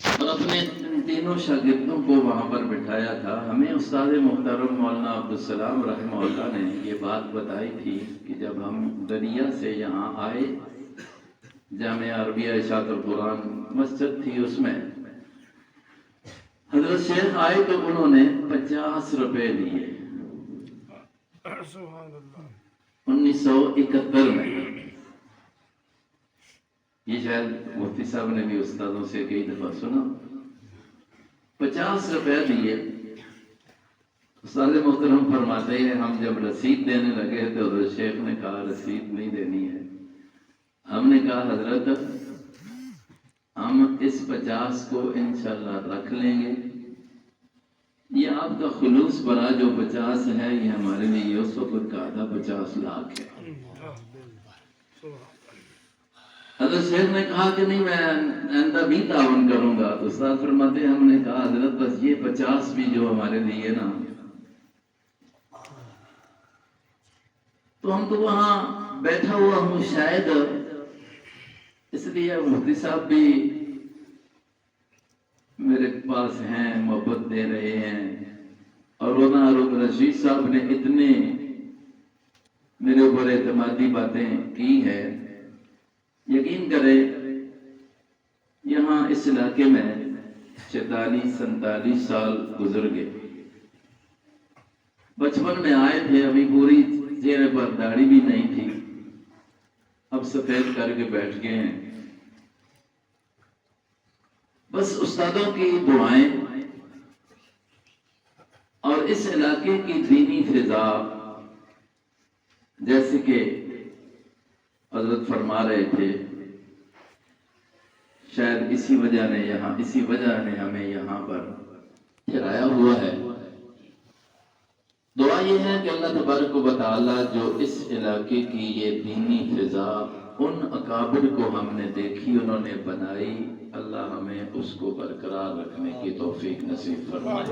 اور اپنے تینوں شاگردوں کو وہاں پر بٹھایا تھا. ہمیں استاد محترم مولانا عبدالسلام رحمہ اللہ نے یہ بات بتائی تھی کہ جب ہم دریا سے یہاں آئے، جامعہ عربیہ اشاعت القرآن مسجد تھی، اس میں حضرت شیخ آئے تو انہوں نے 50 روپے لیے 1971 میں. یہ شاید مفتی صاحب نے بھی استادوں سے کئی دفعہ سنا. 50 روپے دیے. استاد محترم فرماتے ہیں ہم جب رسید دینے لگے تو حضرت شیخ نے کہا رسید نہیں دینی ہے. ہم نے کہا حضرت ہم اس 50 کو انشاءاللہ رکھ لیں گے، یہ آپ کا خلوص برا جو 50 ہے یہ ہمارے لیے اس وقت کا آدھا 50 لاکھ ہے. حضرت شیخ نے کہا کہ نہیں میں آئندہ بھی تعاون کروں گا. تو استاد فرماتے ہیں ہم نے کہا حضرت بس یہ 50 بھی جو ہمارے لیے نا، تو ہم تو وہاں بیٹھا ہوا ہوں، شاید اس لیے مفتی صاحب بھی میرے پاس ہیں، محبت دے رہے ہیں، اور مولانا ہارون رشید صاحب نے اتنے میرے اوپر اعتمادی باتیں کی ہے. یقین کریں یہاں اس علاقے میں 46-47 سال گزر گئے. بچپن میں آئے تھے، ابھی پوری چہرے پر داڑھی بھی نہیں تھی، اب سفید کر کے بیٹھ گئے ہیں. بس استادوں کی دعائیں اور اس علاقے کی دینی فضا، جیسے کہ حضرت فرما رہے تھے، شاید اسی وجہ نے ہمیں یہاں پر ٹھہرایا ہوا ہے. دعا یہ ہے کہ اللہ تبارک و تعالی جو اس علاقے کی یہ دینی فضا ان اکابر کو ہم نے دیکھی، انہوں نے بنائی، اللہ ہمیں اس کو برقرار رکھنے کی توفیق نصیب فرمائے.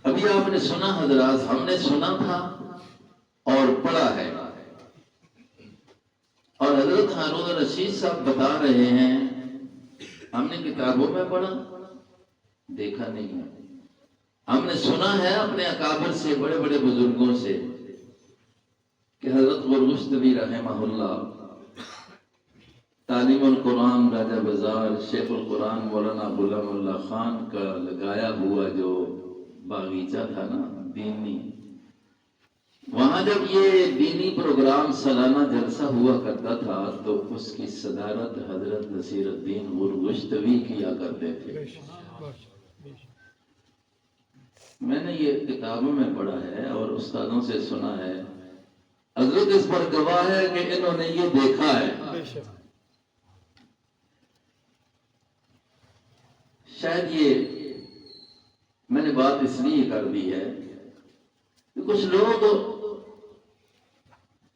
ابھی آپ نے سنا حضرات، ہم نے سنا تھا اور پڑھا ہے، اور حضرت ہارون رشید صاحب بتا رہے ہیں ہم نے کتابوں میں پڑھا، دیکھا نہیں ہے. ہم نے سنا ہے اپنے اکابر سے، بڑے بڑے بزرگوں سے، کہ حضرت غرغشتوی رحمہ اللہ تعلیم القرآن راجہ بازار شیخ القرآن مولانا غلام اللہ خان کا لگایا ہوا جو باغیچہ تھا نا دینی، وہاں جب یہ دینی پروگرام سالانہ جلسہ ہوا کرتا تھا تو اس کی صدارت حضرت نصیر الدین غرغشتوی کیا کرتے تھے. میں نے یہ کتابوں میں پڑھا ہے اور استادوں سے سنا ہے. حضرت اس پر گواہ ہے کہ انہوں نے یہ دیکھا ہے. شاید یہ میں نے بات اس لیے کر دی ہے کہ کچھ لوگ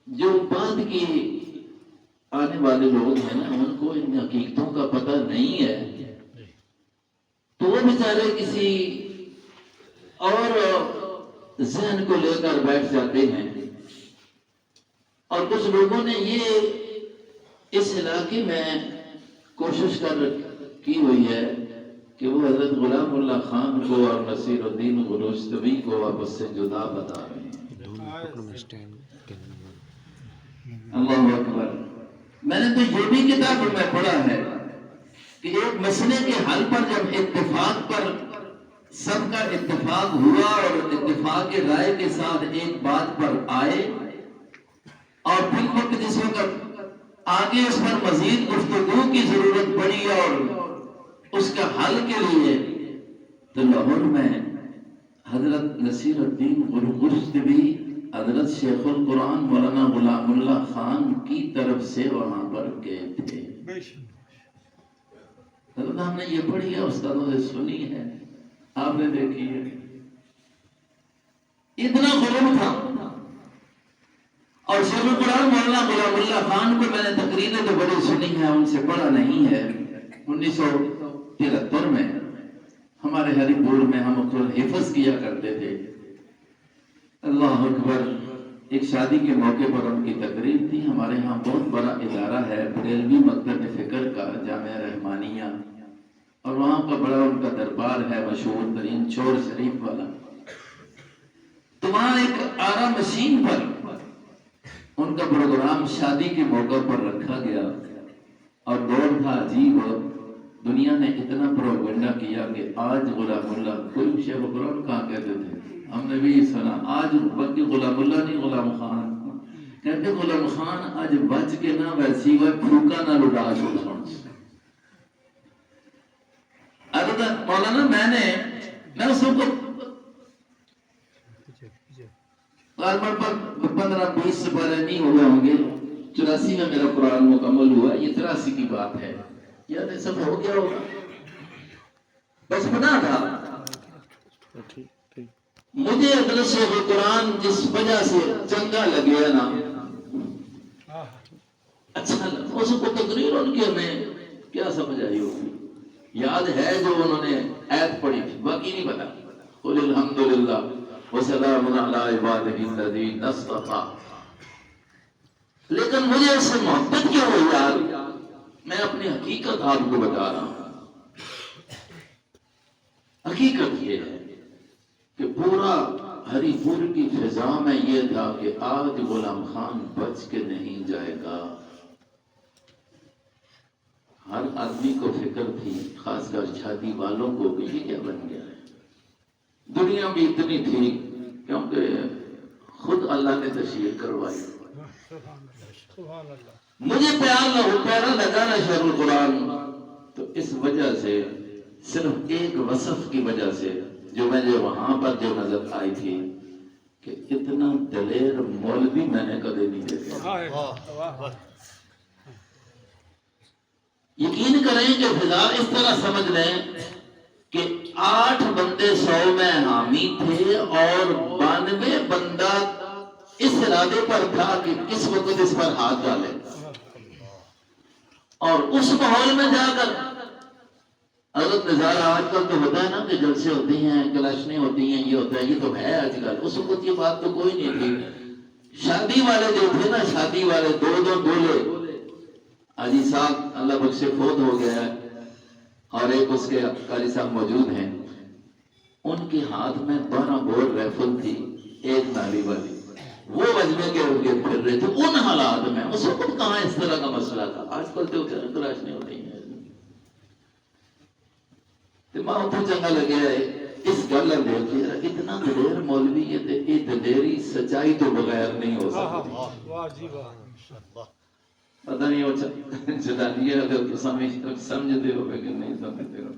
جو بعد کی آنے والے لوگ ہیں نا، ان کو ان حقیقتوں کا پتہ نہیں ہے، تو وہ بیچارے کسی اور ذہن کو لے کر بیٹھ جاتے ہیں. اور کچھ لوگوں نے یہ اس علاقے میں کوشش کی ہوئی ہے کہ وہ حضرت غلام اللہ خان کو اور نصیر الدین غرغشتوی کو آپس سے جدا بتا رہے ہیں. اللہ اکبر. میں نے تو یہ بھی کتابوں میں پڑھا ہے کہ ایک مسئلے کے حل پر جب اتفاق پر سب کا اتفاق ہوا اور اتفاق کے رائے کے ساتھ ایک بات پر آئے، اور پھر وقت جس وقت آگے اس پر مزید گفتگو کی ضرورت پڑی اور اس کا حل کے لیے، تو لاہور میں حضرت نصیر الدین غرغشتوی حضرت شیخ القرآن مولانا غلام اللہ خان کی طرف سے وہاں پر گئے تھے. حضرت ہم نے یہ پڑھی ہے، استادوں سے سنی ہے، آپ نے دیکھی ہے. اتنا غرور تھا. اور شیخ القرآن مولانا غلام اللہ خان کو میں نے تقریریں تو بڑی سنی ہے، ان سے پڑھا نہیں ہے. 1973 میں ہمارے ہری پور میں ہم حفظ کیا کرتے تھے. اللہ اکبر. ایک شادی کے موقع پر ان کی تقریر تھی. ہمارے ہاں بہت بڑا ادارہ ہے بریلوی مکتب فکر کا، جہاں علماء کا بڑا ان کا دربار ہے مشہور ترین چور شریف والا. تو وہاں ایک آرا مشین پر ان کا پروگرام شادی کے موقع پر رکھا گیا اور دور تھا عجیب. دنیا نے اتنا پروپیگنڈا کیا کہ آج غلام اللہ، کوئی شیخ قرآن کہاں کہتے تھے، ہم نے بھی سنا، آج بلکہ غلام اللہ نہیں غلام خان کہتے، غلام خان آج بچ کے نہ ویسی وہ پھوکا نہ لٹا چھوڑ. مولانا میں اس کو غالباً پر 15-20 سے پہلے نہیں ہوئے ہوں گے، 84 میں میرا قرآن مکمل ہوا، یہ 83 کی بات ہے، یاد ہے سب ہو گیا ہوگا. بس بنا تھا مجھے اپنے شیخ قرآن جس وجہ سے چنگا لگیا نا، اچھا لگا اس کو. تقریر ان کی ہمیں کیا سمجھ آئی ہوگی، یاد ہے جو انہوں نے آیت پڑھی تھی، باقی نہیں پتا. قل الحمدللہ وسلام علی عبادہ الذین اصطفیٰ. لیکن مجھے اس سے محبت کیوں ہوئی یار؟ میں اپنی حقیقت آپ کو بتا رہا ہوں. حقیقت یہ ہے کہ پورا ہری پور کی فضا میں یہ تھا کہ آج غلام خان بچ کے نہیں جائے گا. ہر آدمی کو فکر تھی، خاص کر شادی والوں کو، کہ یہ کیا بن گیا ہے. دنیا بھی اتنی تھی کیونکہ خود اللہ نے تشہیر کروائی. مجھے پیارا لگا نا شیخ القرآن، تو اس وجہ سے صرف ایک وصف کی وجہ سے جو مجھے وہاں پر جو نظر آئی تھی کہ اتنا دلیر مولوی میں نے کبھی نہیں دیکھا. یقین کریں کہ فضا اس طرح سمجھ لیں کہ 8 بندے 100 میں حامی تھے اور 92 بندہ اس ارادے پر تھا کہ کس وقت اس پر ہاتھ ڈالے. اور اس ماحول میں جا کر حضرت نظارہ آج کل تو ہوتا ہے نا کہ جلسے ہوتی ہیں، کلاشنیں ہوتی ہیں، یہ ہوتا ہے، یہ تو ہے آج کل. اس وقت یہ بات تو کوئی نہیں تھی. شادی والے جو تھے نا، شادی والے 2 دولے، حاجی صاحب اللہ بخشے فوت ہو گیا ہے اور ایک اس کے قاری صاحب موجود ہیں، ان کے ہاتھ میں 12 بور ریفل تھی، ایک نالی والی، وہ وجنے کے ان کے پھر رہے تھے ان حالات میں. اس وقت کہاں اس طرح کا مسئلہ تھا. آج کل تو کلاشنیں ہو رہی ہیں. دماغ تو چنگا لگے ہے اس گل دیکھ کے، اتنا دلیر مولوی یہ دلیری سچائی تو بغیر نہیں ہو سکتی. پتہ نہیں ہو جدانی ہے اگر سمجھتے ہو کہ نہیں سمجھتے ہو.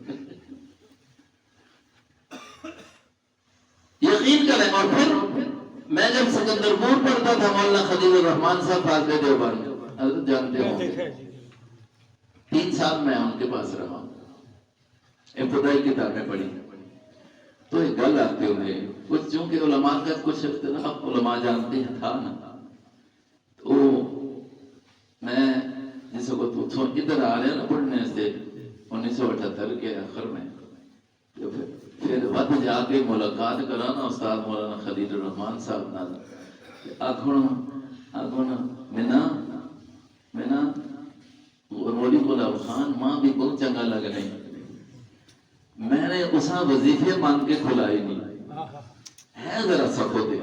یقین کریں. اور پھر میں جب سکندرپور پڑھتا تھا، مولانا خلیل الرحمان صاحب فاضل دیوبند حضرت جانتے ہوں، 3 سال میں ان کے پاس رہا، ابتدائی کتابیں پڑھی. تو ایک گل آتے ہوئے کچھ چونکہ علماء کا کچھ اختلاف علماء جانتے ہیں تھا نا، تو میں جس وقت ادھر آ رہے نا پڑھنے سے 1978 کے آخر میں، تو پھر ود جا کے ملاقات کرا نا استاد مولانا خلیل الرحمان صاحب نال، آخونا مینا مولی غلام خان ماں بھی بہت چنگا لگ رہی. میں نے اسا وظیفے مان کے کھلائی نہیں ہے، ذرا سکو دے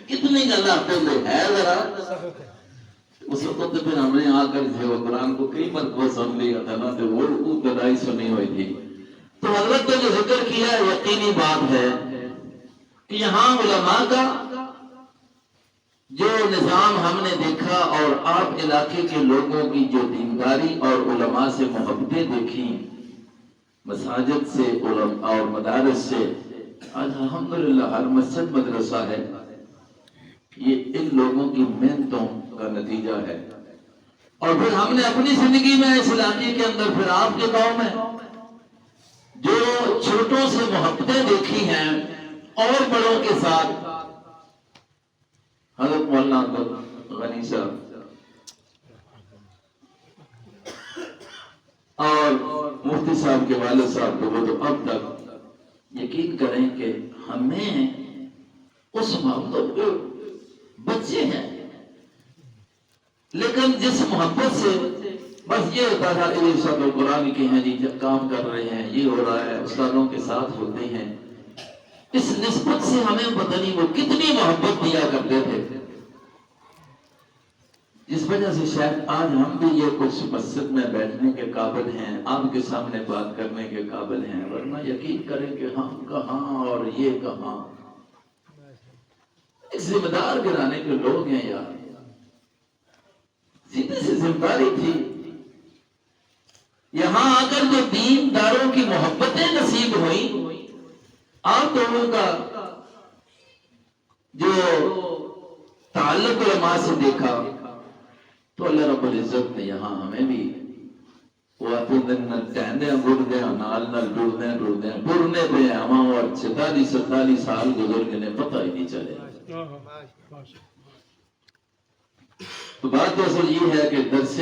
کتنی گل آتے ہے ذرا. اس وقت پھر ہم نے آ کر جو قرآن کو کئی مرتبہ سن لیا تھا نا، تو وہ گدائی سنی ہوئی تھی. تو حضرت نے جو ذکر کیا یقینی بات ہے کہ یہاں علماء کا جو نظام ہم نے دیکھا اور آپ علاقے کے لوگوں کی جو دینداری اور علماء سے محبتیں دیکھی، مساجد سے اور مدارس سے، آج الحمدللہ ہر مسجد مدرسہ ہے. یہ ان لوگوں کی محنتوں کا نتیجہ ہے. اور پھر ہم نے اپنی زندگی میں اس علاقے کے اندر، پھر آپ کے گاؤں میں جو چھوٹوں سے محبتیں دیکھی ہیں اور بڑوں کے ساتھ، حضرت مولانا غنی صاحب اور مفتی صاحب کے والد صاحب کو، وہ تو اب تک یقین کریں کہ ہمیں اس محبت کو، بچے ہیں لیکن جس محبت سے بس یہ ہوتا تھا کہ سب لوگ قرآن کے ہیں جی، جب کام کر رہے ہیں یہ ہو رہا ہے، استادوں کے ساتھ ہوتے ہیں. اس نسبت سے ہمیں پتہ نہیں وہ کتنی محبت دیا کرتے تھے، جس وجہ سے شاید آج ہم بھی یہ کچھ مسجد میں بیٹھنے کے قابل ہیں، آپ کے سامنے بات کرنے کے قابل ہیں، ورنہ یقین کریں کہ ہم کہاں اور یہ کہاں. ایک ذمہ دار گرانے کے لوگ ہیں یار، سیدھی سی ذمہ داری تھی. یہاں آ کر جو دین داروں کی محبتیں نصیب ہوئیں، آپ دونوں کا جو تعلق علماء سے دیکھا، تو اللہ رب العزت نے یہاں ہمیں بھی اور 47 سال گزر گئے، پتہ ہی نہیں چلے. تو بات تو اصل یہ ہے کہ درس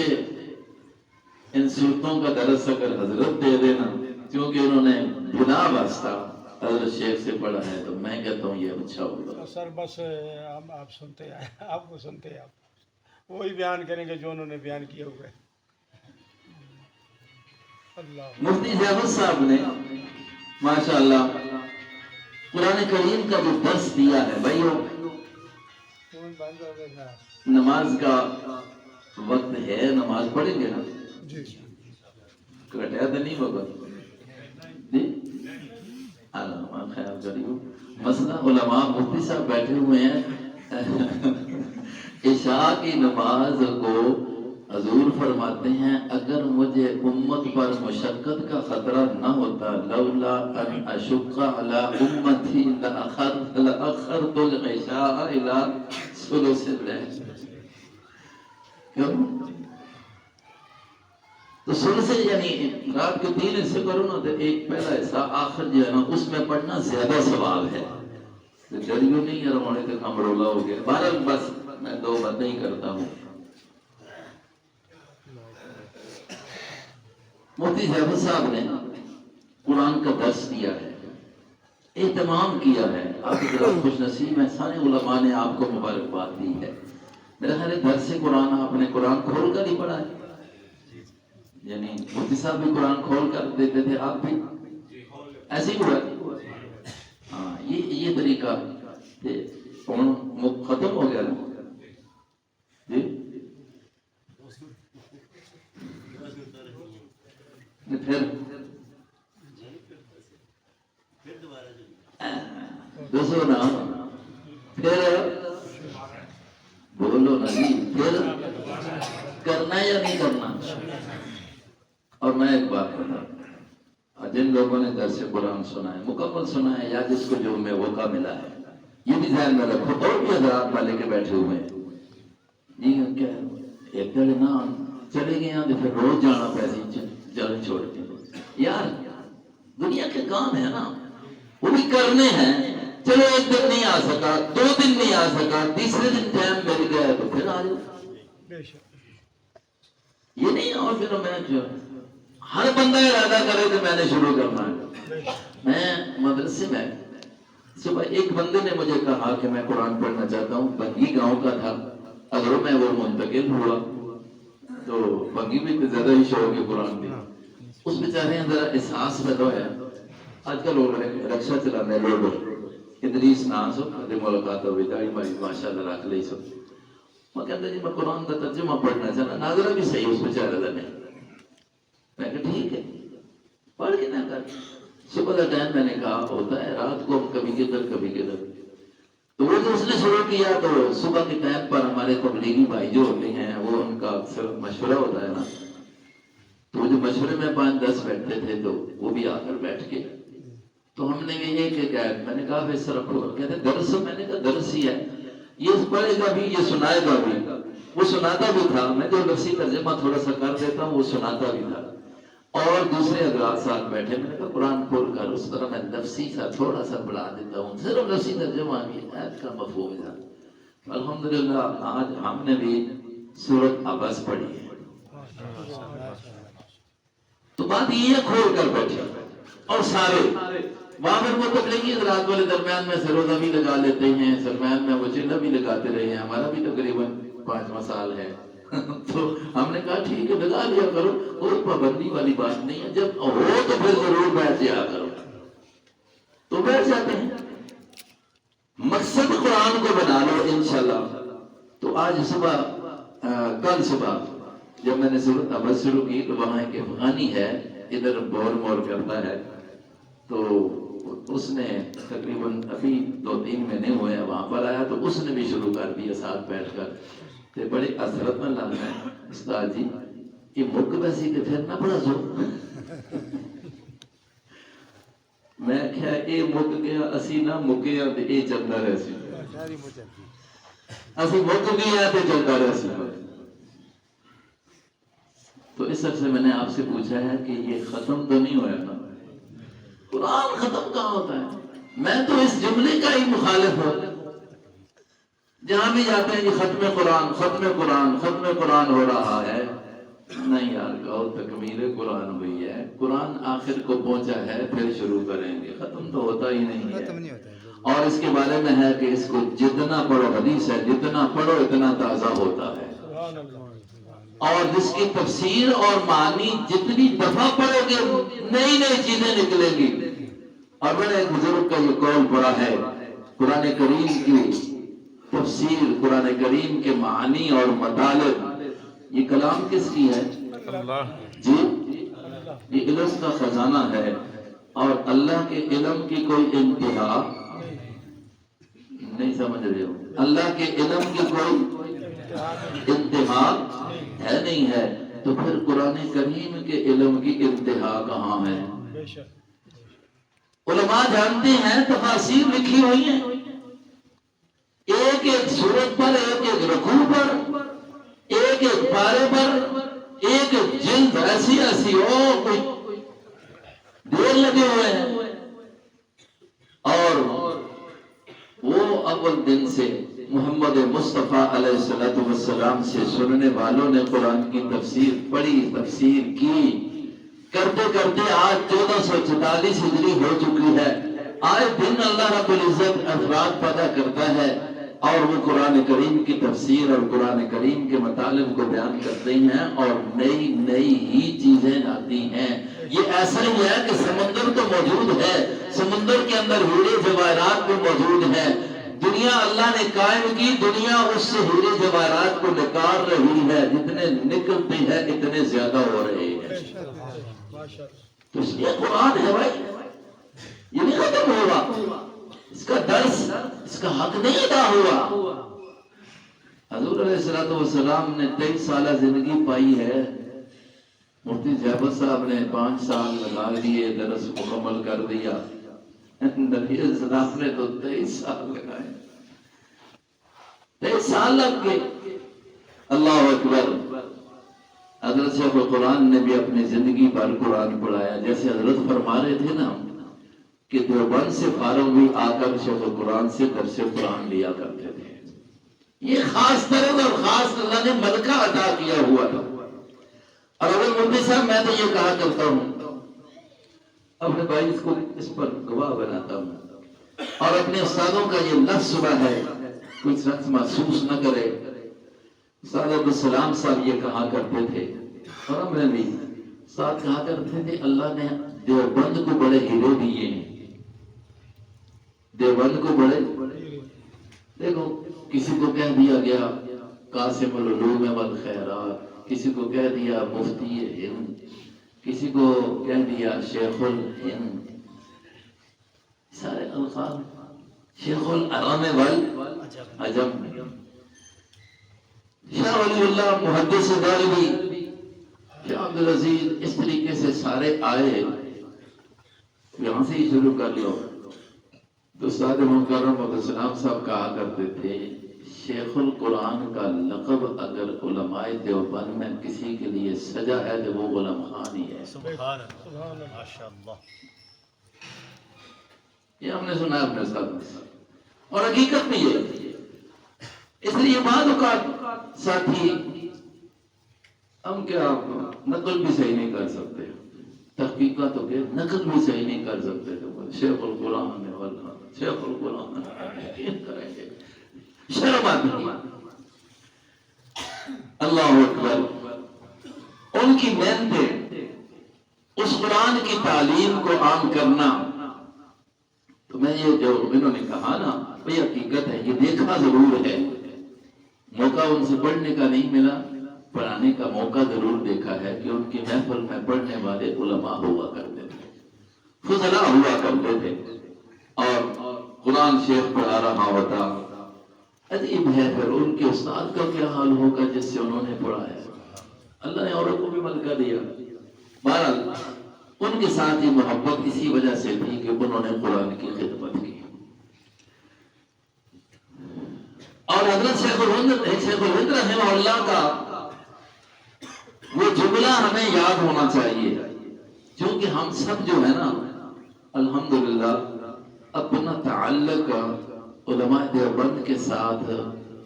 ان صورتوں کا درس اگر حضرت دے دینا، کیونکہ انہوں نے بنا واسطہ حضرت شیخ سے پڑھا ہے، تو میں کہتا ہوں یہ اچھا ہوگا. سر بس ہم آپ سنتے آئے، آپ کو سنتے ہیں، آپ وہی بیان کریں گے جو انہوں نے بیان کیا ہوا ہے. مفتی زیاد صاحب نے ماشاءاللہ قرآن کریم کا جو درس دیا ہے بھائیو، نماز کا وقت ہے، نماز پڑھیں گے نا جی کٹیا تو نہیں ہوگا جی. خیال کریو مسئلہ علماء مفتی صاحب بیٹھے ہوئے ہیں. عشاء کی نماز کو حضور فرماتے ہیں اگر مجھے امت پر مشقت کا خطرہ نہ ہوتا، لولا ان اشق علی امتی لاخرت العشاء الى ثلث الليل. کیوں؟ تو ثلث یعنی رات کے 3 حصے کرو نا، تو ایک پہلا حصہ آخر جو ہے نا اس میں پڑھنا زیادہ ثواب ہے. جڑیوں نہیں یار ہونے تو کم رولا ہو گیا. بہرحال بس میں 2 باتیں ہی کرتا ہوں. مفتی زیاد صاحب نے قرآن کا درس دیا ہے، اہتمام کیا ہے. آپ کی طرف خوش نصیب ہیں، سارے علماء نے آپ کو مبارکباد دی ہے. میرا خیال ہے درس قرآن آپ نے قرآن کھول کر ہی پڑھا ہے، یعنی مفتی صاحب بھی قرآن کھول کر دیتے تھے، آپ بھی ایسے ہی ہوا. ہاں یہ طریقہ ختم ہو گیا نا جی. پھر دوسرو نا، پھر بولو نا جی، پھر کرنا یا نہیں کرنا. اور میں ایک بات بتا، جن لوگوں نے درس قرآن سنا ہے، مکمل سنا ہے، یا جس کو جو میں موقع ملا ہے، یہ بھی ذہن میں رکھو. اور بھی حضرات والے کے بیٹھے ہوئے ہیں جی، کیا ایک دل نہ چلے گئے ہیں تو پھر روز جانا پیسے جل چھوڑ کے. یار دنیا کے کام ہے نا، وہ بھی کرنے ہیں. چلو 1 دن نہیں آ سکا، 2 دن نہیں آ سکا، تیسرے دن ٹائم مل گیا تو پھر آ جاؤ. یہ نہیں اور پھر میں ہر بندہ ارادہ کرے تو میں نے شروع کرنا ہے. میں مدرسے میں صبح ایک بندے نے مجھے کہا کہ میں قرآن پڑھنا چاہتا ہوں، بنگی گاؤں کا تھا. اگر میں وہ منتقل ہوا تو بنگی میں تو زیادہ ہی شوق ہے قرآن بھی. اس بیچارے اندر احساس پیدا ہوا. آج کل لوگ رکشا چلانے لوگ ادریس نام سو ملاقات ہوئی داڑھی ماری ماشاءاللہ رکھ لی سو. میں کہتا جی میں قرآن کا ترجمہ پڑھنا چاہتا، ناظرہ بھی صحیح اس بیچارے دا نہیں. میں کہا ٹھیک ہے پڑھ کے نہ کر. صبح کا ٹائم میں نے کہا ہوتا ہے، رات کو کبھی کدھر کبھی کدھر. تو وہ جو اس نے شروع کیا تو صبح کے ٹائم پر ہمارے تبلیغی بھائی جو ہوتے ہیں وہ ان کا اکثر مشورہ ہوتا ہے نا، تو جو مشورے میں 5-10 بیٹھتے تھے تو وہ بھی آ کر بیٹھ کے تو ہم نے یہ کہ میں نے کہا بھائی سر رکھو. کہتے درس، میں نے کہا درس ہی ہے، یہ پڑھے گا بھی یہ سنائے گا بھی. وہ سناتا بھی تھا، میں جو لفظی ترجمہ تھوڑا سا کر دیتا ہوں وہ سناتا بھی تھا. اور دوسرے حضرات ساتھ بیٹھے، میں نے کہا قرآن کھول کر اس طرح میں لفظی سا تھوڑا سا بڑھا دیتا ہوں، صرف لفظی ترجمہ کی آیت کا مفہوم تھا. الحمدللہ آج ہم نے بھی سورۃ عبس پڑھی ہے. تو بات یہ کھول کر بیٹھے اور سارے وہاں پھر وہ تبلیغی حضرات والے درمیان میں سروزہ بھی لگا لیتے ہیں، درمیان میں وہ چلہ بھی لگاتے رہے ہیں. ہمارا بھی تقریباً 5واں سال ہے. تو ہم نے کہا ٹھیک ہے بلا لیا کرو، کوئی پابندی والی بات نہیں ہے، جب ہو تو پھر ضرور بیٹھ جایا کرو، تو بیٹھ جاتے ہیں۔ مقصد قرآن کو بنا لو انشاءاللہ۔ تو آج صبح کل صبح جب میں نے سورۃ عبس شروع کی تو وہاں ایک افغانی ہے، ادھر بور مور کرتا ہے، تو اس نے تقریباً ابھی 2-3 مہینے ہوئے ہیں وہاں پر آیا، تو اس نے بھی شروع کر دیا ساتھ بیٹھ کر، تو بڑے حسرت میں لگ رہا ہے استاد جی یہ مک ویسی کہ پھر نہ پڑا سو میں کہا اے مک گیا اسی نہ مکے ہاں تے اے چلدا رہ سی، اسی مک گیا تے چلدا رہ سی۔ تو اس سب سے میں نے آپ سے پوچھا ہے کہ یہ ختم تو نہیں ہوا نا؟ قرآن ختم کہاں ہوتا ہے؟ میں تو اس جملے کا ہی مخالف ہوں، جہاں بھی جاتے ہیں کہ ختم قرآن ختم قرآن ختم قرآن ہو رہا ہے۔ نہیں یار کہو تکمیل قرآن ہوئی ہے، قرآن آخر کو پہنچا ہے، پھر شروع کریں گے، ختم تو ہوتا ہی نہیں ہے۔ اور اس کے بارے میں ہے کہ اس کو جتنا پڑھو، حدیث ہے جتنا پڑھو اتنا تازہ ہوتا ہے، اور جس کی تفسیر اور معنی جتنی دفعہ پڑھو گے نئی نئی چیزیں نکلیں گی۔ اور میں نے ایک بزرگ کا یہ قول پڑھا ہے، قرآن کریم کی تفسیر، قرآن کریم کے معنی اور مطالب، یہ کلام کس کی ہے؟ جی یہ علم کا خزانہ ہے، اور اللہ کے علم کی کوئی انتہا نہیں، سمجھ رہے ہو؟ اللہ کے علم کی کوئی انتہا ہے نہیں ہے، تو پھر قرآن کریم کے علم کی انتہا کہاں ہے؟ علماء جانتے ہیں، تفاسیر لکھی ہوئی ہیں، ایک ایک سورت پر، ایک ایک رکوع پر، ایک ایک پارے پر، ایک ایک جلد ایسی ایسی اور کوئی ڈھیر لگے ہوئے ہیں، اور وہ اول دن سے محمد مصطفیٰ علیہ السلام سے سننے والوں نے قرآن کی تفسیر پڑھی، تفسیر کی، کرتے کرتے آج 1444 ہجری ہو چکی ہے۔ آج دن اللہ رب العزت افراد پیدا کرتا ہے، اور وہ قرآن کریم کی تفسیر اور قرآن کریم کے مطالب کو بیان کرتے ہیں، اور نئی نئی ہی چیزیں آتی ہیں۔ یہ ایسا ہی ہے کہ سمندر تو موجود ہے، سمندر کے اندر ہیرے جواہرات بھی موجود ہیں، دنیا اللہ نے قائم کی، دنیا اس سے ہیرے جواہرات کو نکال رہی ہے، جتنے نکلتے ہیں اتنے زیادہ ہو رہے ہیں۔ تو اس لیے قرآن ہے بھائی، یہ نہیں ختم ہوگا، اس کا درس، اس کا حق نہیں ادا ہوا۔ حضور علیہ السلام نے 23 سالہ زندگی پائی ہے، مفتی زیبت صاحب نے 5 سال لگا دیے، درس مکمل کر دیا، نبی السلام نے تو 23 سال لگائے، 23 سال لگ گئے۔ اللہ اکبر۔ حضرت شیخ القرآن نے بھی اپنی زندگی پر قرآن پڑھایا، جیسے حضرت فرما رہے تھے نا کہ دیوبند سے فارغ بھی آ کر شیخ القرآن سے درس قرآن لیا کرتے تھے۔ یہ خاص طرح اور خاص اللہ نے ملکہ عطا کیا ہوا تھا۔ اور اگر مفتی صاحب میں تو یہ کہا کرتا ہوں، اپنے بھائی کو اس پر گواہ بناتا ہوں، اور اپنے استادوں کا یہ لفظ سنا ہے، کوئی شخص محسوس نہ کرے، استاد عبدالسلام صاحب یہ کہا کرتے تھے، اور ہم نے بھی استاد کہا کرتے تھے، اللہ نے دیوبند کو بڑے ہیرے دیے ہیں، دیوبند کو بڑے، دیکھو کسی کو کہہ دیا گیا قاسم العلوم والخیرات، کسی کو کہہ دیا مفتی ہند، کسی کو کہہ دیا شیخ الہند، سارے الفاظ، شیخ العرم والعجم، شاہ ولی اللہ محدث دہلوی، شاہ عبدالعزیز، اس طریقے سے سارے آئے، یہاں سے ہی شروع کر لو۔ تو استاد محترم عبدالسلام صاحب کہا کرتے تھے، شیخ القرآن کا لقب اگر علماء دیوبند میں کسی کے لیے سجا ہے تو وہ غلام خان ہی ہے۔ سبحان اللہ، ماشاءاللہ۔ یہ ہم نے سنا ہے اپنے ساتھ، اور حقیقت بھی ہے۔ اس لیے بعض اوقات ساتھی ہم کیا نقل بھی صحیح نہیں کر سکتے، تحقیقات ہو کے نقل بھی صحیح نہیں کر سکتے، شیخ القرآن ہے واللہ شیخ القرآن کریں گے، شرم آتی ہے۔ اللہ اکبر، ان کی محنتیں، اس قرآن کی تعلیم کو عام کرنا. تو میں یہ جو انہوں نے کہا نا یہ حقیقت ہے، یہ دیکھا ضرور ہے. موقع ان سے پڑھنے کا نہیں ملا، پڑھانے کا موقع ضرور دیکھا ہے کہ ان کی محفل میں پڑھنے والے علماء ہوا کرتے تھے، فضلاء ہوا کرتے تھے، اور قرآن شیخ پڑھا رہا ہوتا. عجیب ہے پھر ان کے استاد کا کیا حال ہوگا جس سے انہوں نے پڑھایا. اللہ نے عورت کو بھی ملکہ دیا. بہرحال ان کے ساتھ یہ محبت اسی وجہ سے تھی کہ انہوں نے قرآن کی خدمت کی. اور حضرت شیخ الہند رحمہ اللہ کا وہ جملہ ہمیں یاد ہونا چاہیے، کیونکہ ہم سب جو ہے نا الحمدللہ اپنا تعلق علماء دیوبند کے ساتھ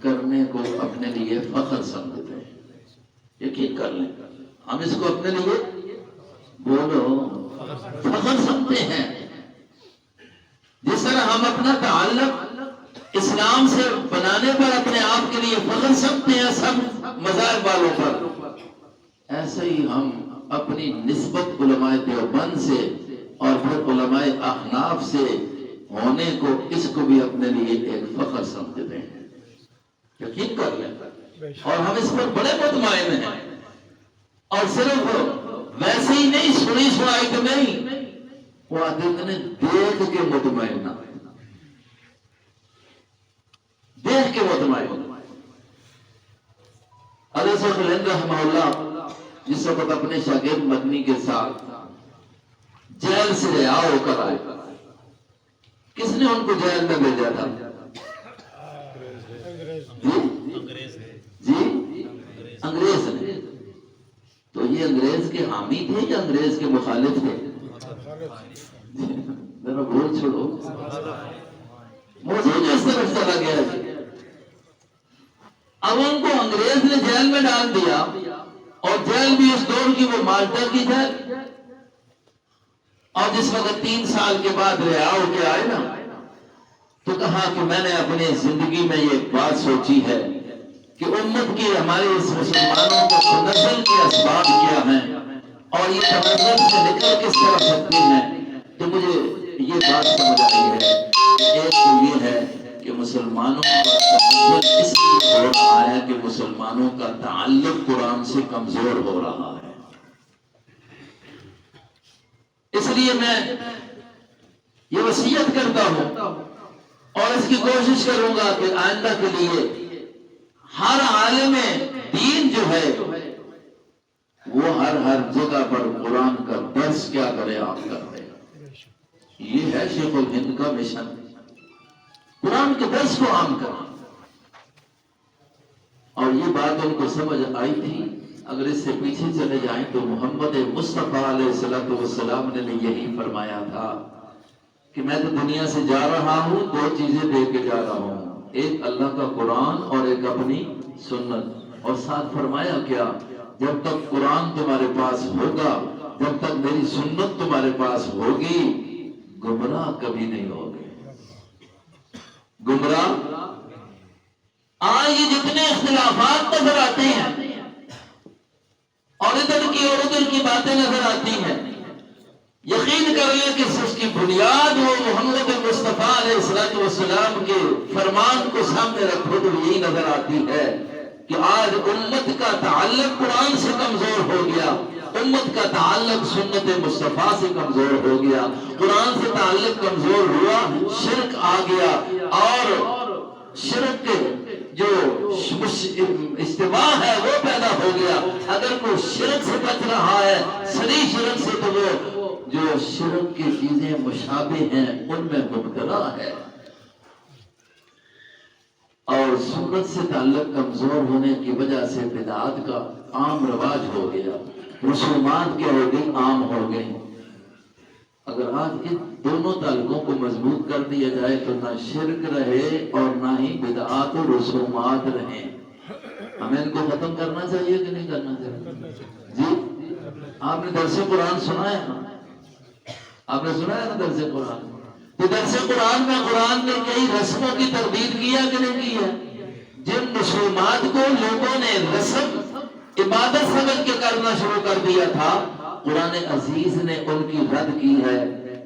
کرنے کو اپنے لیے فخر سمجھتے ہیں. یقین کر لیں ہم اس کو اپنے لیے بولو فخر سمجھتے ہیں. جس طرح ہم اپنا تعلق اسلام سے بنانے پر اپنے آپ کے لیے فخر سمجھتے ہیں سب مذاہب والوں پر، ایسے ہی ہم اپنی نسبت علماء دیوبند سے اور پھر علماء احناف سے ہونے کو، اس کو بھی اپنے لیے ایک فخر سمجھتے ہیں. یقین کر لیں اور ہم اس پر بڑے مطمئن ہیں. اور صرف ویسے ہی نہیں، سنی سنائی تو نہیں، وہ آدمی نے دیکھ کے مطمئن نہ، دیکھ کے مطمئن. حضرت شیخ الہند رحمہ اللہ جس وقت اپنے شاگرد مدنی کے ساتھ جیل سے رہا ہو کر آئے، کس نے ان کو جیل میں بھیجا تھا؟ جی انگریز نے. تو یہ انگریز کے حامی تھے یا انگریز کے مخالف تھے؟ ذرا بول چھوڑو، موضوع جو اس طرف چلا گیا جی. اب ان کو انگریز نے جیل میں ڈال دیا، اور جیل بھی اس دور کی وہ مالٹا کی جیل. اور جس وقت 3 سال کے بعد رہا ہو کے آئے نا، تو کہا کہ میں نے اپنی زندگی میں یہ بات سوچی ہے کہ امت کی، ہمارے اس مسلمانوں کو تنزل کے اسباب کیا ہیں اور یہ تنزل سے نکل کس طرح سکتی ہیں. تو مجھے یہ بات سمجھ آئی ہے کہ ایک تو یہ ہے کہ مسلمانوں کا تنزل اس لیے ہو رہا ہے کہ مسلمانوں کا تعلق قرآن سے کمزور ہو رہا ہے. اس لیے میں یہ وصیت کرتا ہوں اور اس کی کوشش کروں گا کہ آئندہ کے لیے ہر عالم دین جو ہے وہ ہر جگہ پر قرآن کا درس کیا کرے، عام کرے. یہ ہے شیخ الہند کا مشن، قرآن کے درس کو عام کرنا. اور یہ بات ان کو سمجھ آئی تھی. اگر اس سے پیچھے چلے جائیں تو محمد مصطفیٰ علیہ السلام نے یہی فرمایا تھا کہ میں تو دنیا سے جا رہا ہوں، 2 چیزیں دے کے جا رہا ہوں، ایک اللہ کا قرآن اور ایک اپنی سنت. اور ساتھ فرمایا کیا، جب تک قرآن تمہارے پاس ہوگا، جب تک میری سنت تمہارے پاس ہوگی، گمراہ کبھی نہیں ہوگے. گمراہ آج یہ جتنے اختلافات نظر آتے ہیں اور ادھر کی اور ادھر کی باتیں نظر آتی ہیں، یقین کر لیں کہ اس کی بنیاد وہ محمد مصطفیٰ علیہ السلام کے فرمان کو سامنے رکھو تو یہی نظر آتی ہے کہ آج امت کا تعلق قرآن سے کمزور ہو گیا، امت کا تعلق سنت مصطفیٰ سے کمزور ہو گیا. قرآن سے تعلق کمزور ہوا، شرک آ گیا، اور شرک جو اجتماع ہے وہ پیدا ہو گیا. اگر کوئی شرک سے بچ رہا ہے، صریح شرک سے، تو وہ جو شرک کی چیزیں مشابہ ہیں ان میں مبتلا ہے. اور سنت سے تعلق کمزور ہونے کی وجہ سے بدعات کا عام رواج ہو گیا، رسومات کیا ہو گئی، عام ہو گئی. اگر آج ان دونوں تعلقوں کو مضبوط کر دیا جائے تو نہ شرک رہے اور نہ ہی بدعات و رسومات رہیں. ہمیں ان کو ختم کرنا چاہیے کہ نہیں کرنا چاہیے؟ جی آپ نے درس قرآن سنا ہے نا؟ آپ نے سنا ہے نا درس قرآن؟ تو درس قرآن میں قرآن نے کئی رسموں کی تردید کیا کہ نہیں کی ہے؟ جن رسومات کو لوگوں نے رسم عبادت سمجھ کے کرنا شروع کر دیا تھا، قرآن عزیز نے ان کی رد کی ہے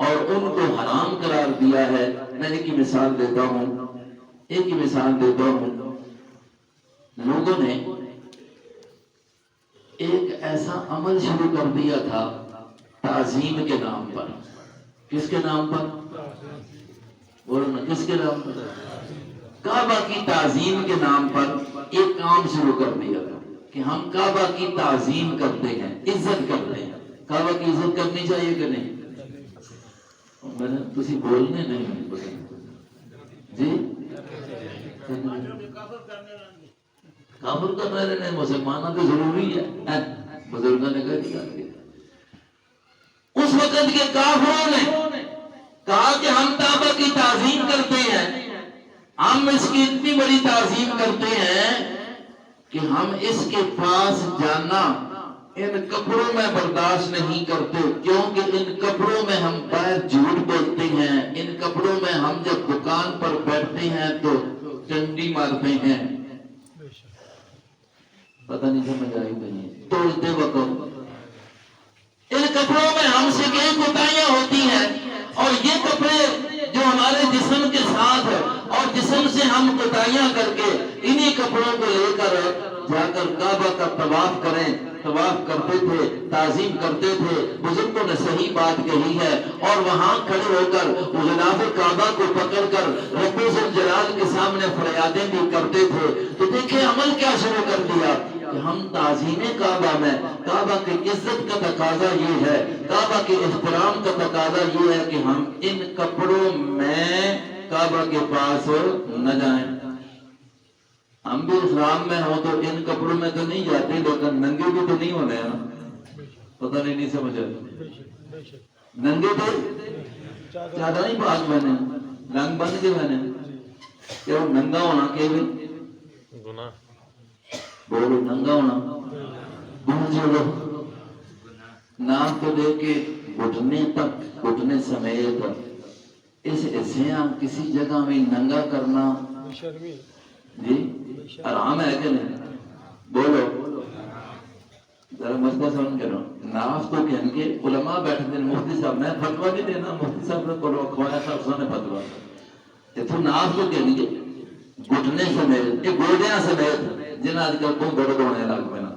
اور ان کو حرام قرار دیا ہے۔ میں ایک ہی مثال دیتا ہوں، لوگوں نے ایک ایسا عمل شروع کر دیا تھا تعظیم کے نام پر۔ کس کے نام پر؟ بولو نا، کس کے نام پر؟ کعبہ کی تعظیم کے نام پر ایک کام شروع کر دیا تھا کہ ہم کعبہ کی تعظیم کرتے ہیں، عزت کرتے ہیں۔ کعبہ کی عزت کرنی چاہیے کہ نہیں؟ میں نے تسی بولنے نہیں جی کافر کرنے رہنے مسلمانوں تو ضروری ہے، بزرگوں نے کہا دیا۔ اس وقت کے کافروں نے کہا کہ ہم کعبہ کی تعظیم کرتے ہیں، ہم اس کی اتنی بڑی تعظیم کرتے ہیں کہ ہم اس کے پاس جانا ان کپڑوں میں برداشت نہیں کرتے، کیونکہ ان کپڑوں میں ہم باہر جھوٹ بولتے ہیں، ان کپڑوں میں ہم جب دکان پر بیٹھتے ہیں تو ٹنڈی مارتے ہیں۔ پتہ نہیں سمجھ آئی نہیں، توڑتے وقت ان کپڑوں میں ہم سے کئی کوتاہیاں ہوتی ہیں، اور یہ کپڑے جو ہمارے جسم کے ساتھ اور جسم سے ہم کوتاہیاں کر کے انہی کپڑوں کو لے کر جا کر کعبہ کا طواف کریں، طواف کرتے تھے، تعظیم کرتے تھے۔ بزرگوں نے صحیح بات کہی ہے، اور وہاں کھڑے ہو کر غلاف کعبہ کو پکڑ کر رب ذوالجلال کے سامنے فریادیں بھی کرتے تھے۔ تو دیکھیں عمل کیا شروع کر دیا کہ ہم تعظیم کعبہ میں، کعبہ کی عزت کا تقاضا یہ ہے، کعبہ کے احترام کا تقاضا یہ ہے کہ ہم ان کپڑوں میں کعبہ کے پاس نہ جائیں۔ ہم بھی اسلام میں ہوں تو ان کپڑوں میں تو نہیں جاتے، لیکن ننگے بھی تو نہیں ہونے ہیں، پتہ نہیں سمجھا، ننگے تو زیادہ نہیں بات بنے، رنگ بن کے بنے، کہ وہ ننگا ہونا کہ گناہ، بولو ننگا ہونا بہت جڑو، نام تو دے کے گھٹنے تک، گھٹنے سمیت اس حصیاں کسی جگہ میں ننگا کرنا جی حرام ہے کہ نہیں؟ بولو ذرا مسئلہ سمجھ کرو۔ ناف تو کہن کے علماء بیٹھتے ہیں، مفتی صاحب، میں فتویٰ نہیں دینا، مفتی صاحب نے کرو کھوایا صاحب نے فتویٰ، تو ناف تو کہن کے گھٹنے سمیت، یہ گوڑیاں سمیت، جنہیں آج کل بہت درد ہونے لگ پہ نا،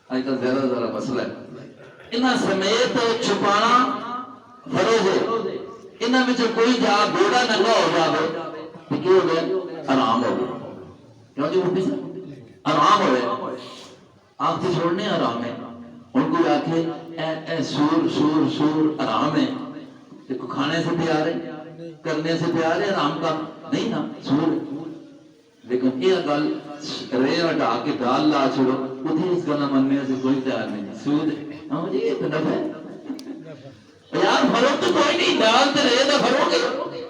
آج کل زیادہ زیادہ مسئلہ ہے، انہاں سمیت چھپانا فرض ہے۔ انہاں میں کوئی جا گوڑا ننگا ہو جائے تو کیا ہو گیا؟ حرام ہو گیا۔ کیوں جی مفتی صاحب؟ حرام ہو گیا، آپ سے چھوڑنے حرام ہے۔ ان کو آکھے اے سور سور سور حرام ہے، دیکھو کھانے سے پیار ہے، کرنے سے پیار ہے، حرام کا نہیں نا، سور۔ لیکن یہ گل ریڑ ہٹا کے دال لا چھوڑو، اتنی اس گلا مننے سے کوئی تیار نہیں، سود ہاں جی یہ تو نفع ہے یار، فروخت تو کوئی نہیں، دال تے ریڑ دا فروخت ہے،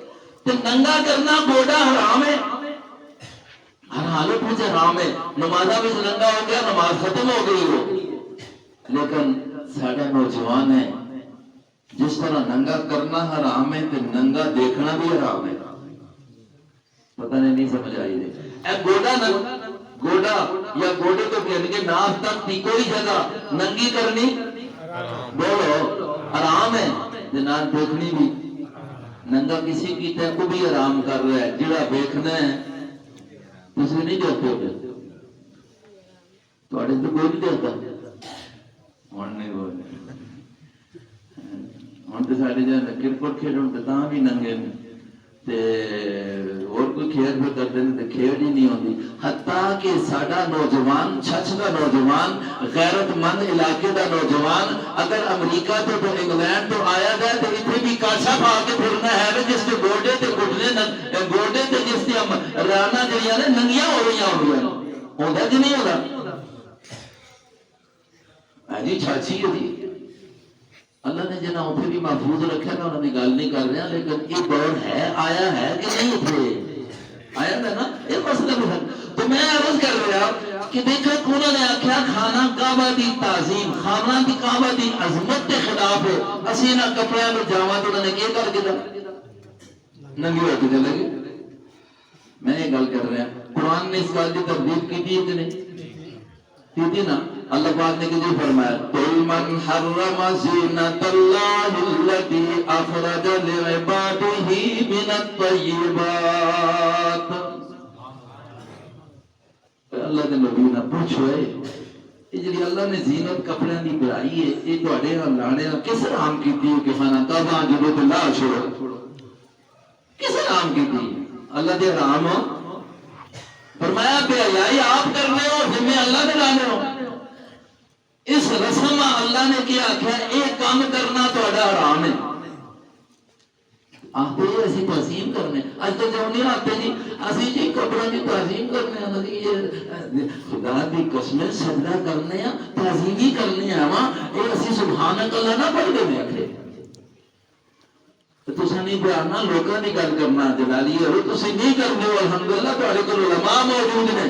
تے ننگا کرنا گوڑا حرام ہے، ہر حالت میں حرام ہے۔ نمازہ بھی ننگا ہو گیا، نماز ختم ہو گئی ہو، لیکن ساڑھے نوجوان ہے جس طرح ننگا کرنا حرام ہے تو ننگا دیکھنا بھی حرام ہے۔ پتہ نہیں سمجھ آئی دے اے گوڑا یا گوڑے تو کہنے کے ناف تک کی کوئی جگہ ننگی کرنی بولو حرام ہے، جنان دیکھنی بھی۔ ننگا کسی کی تے کو بھی حرام کر رہا ہے، جڑا دیکھنا ہے تسی نہیں دیکھتے ہو، تھوڑے تو کوئی نہیں دیکھتا، ہن نہیں بولے، ہن تو ساڈے جہاں کرکٹ کھیڈن تے تاں بھی ننگے نے، تے اور کوئی کھیل بھی کرتے ہیں تے کھیڈ ہی نہیں ہوندی۔ حتیٰ کہ ساڈا نوجوان، چھچ دا نوجوان، غیرت مند علاقے دا نوجوان اگر امریکہ تو انگلینڈ تو آیا گیا تو اتنے بھی کاشا پا کے پھرنا ہے جس کے گوڈے تے گھٹنے، گوڈے تے جس کی رانا جڑیاں نے ننگیاں ہو رہی ہیں، ہوتا کہ نہیں ہوتا؟ جی چھاچی ہے جی، اللہ نے جنہیں اتنے بھی محفوظ رکھا نا، انہوں نے گل نہیں کر رہا، لیکن یہ دور ہے، آیا ہے کہ نہیں اتنے آیا ہے نا، یہ مسئلہ بھی ہے۔ تو میں عرض کر رہا کہ دیکھا انہوں نے آکھیا کھانا کعبہ دی تعظیم، کھانا دی کعبہ دی عظمت کے خلاف ہے، اسی نہ کپڑے میں جاواں تو انہوں نے کیا کر کے ننگی ہو کے چلے گئے۔ میں یہ گل کر رہا قرآن نے اس گل کی تردید کی تھی کہ نہیں کی تھی نا، اللہ پاک نے کسی فرمایا قل من حرم زینت اللہ التی اخرج لعبادہ من الطیبات. اللہ کے نبی نے پوچھو ہے یہ جی اللہ نے زینت کپڑے دی بنائی ہے یہ تواڈے نال لانے کس حرام کیتی ہے کہ خانہ کعبہ جدوں تے لا چھوڑو کس حرام کیتی اللہ دے حرام ہو فرمایا بے حیائی آپ کرنے ہو ذمہ اللہ نے لانے ہو. اس رسم اللہ نے کیا آخیا یہ کام کرنا تہاڈا حرام ہے. آتے جی اسی تعظیم کرنے اج تو جو نہیں آتے جی اسی جی قبروں کی تعظیم کرنے خدا دی قسم سجدہ کرنے تعظیم ہی کرنے آواں یہ اسی سبحانک اللہ نہ پڑھ دے میں آخر تساں نہیں بیاننا لوکاں دی گل کرنا جلالی ہے تسی نہیں کرتے ہو الحمدللہ تہاڈے کول علماء موجود نے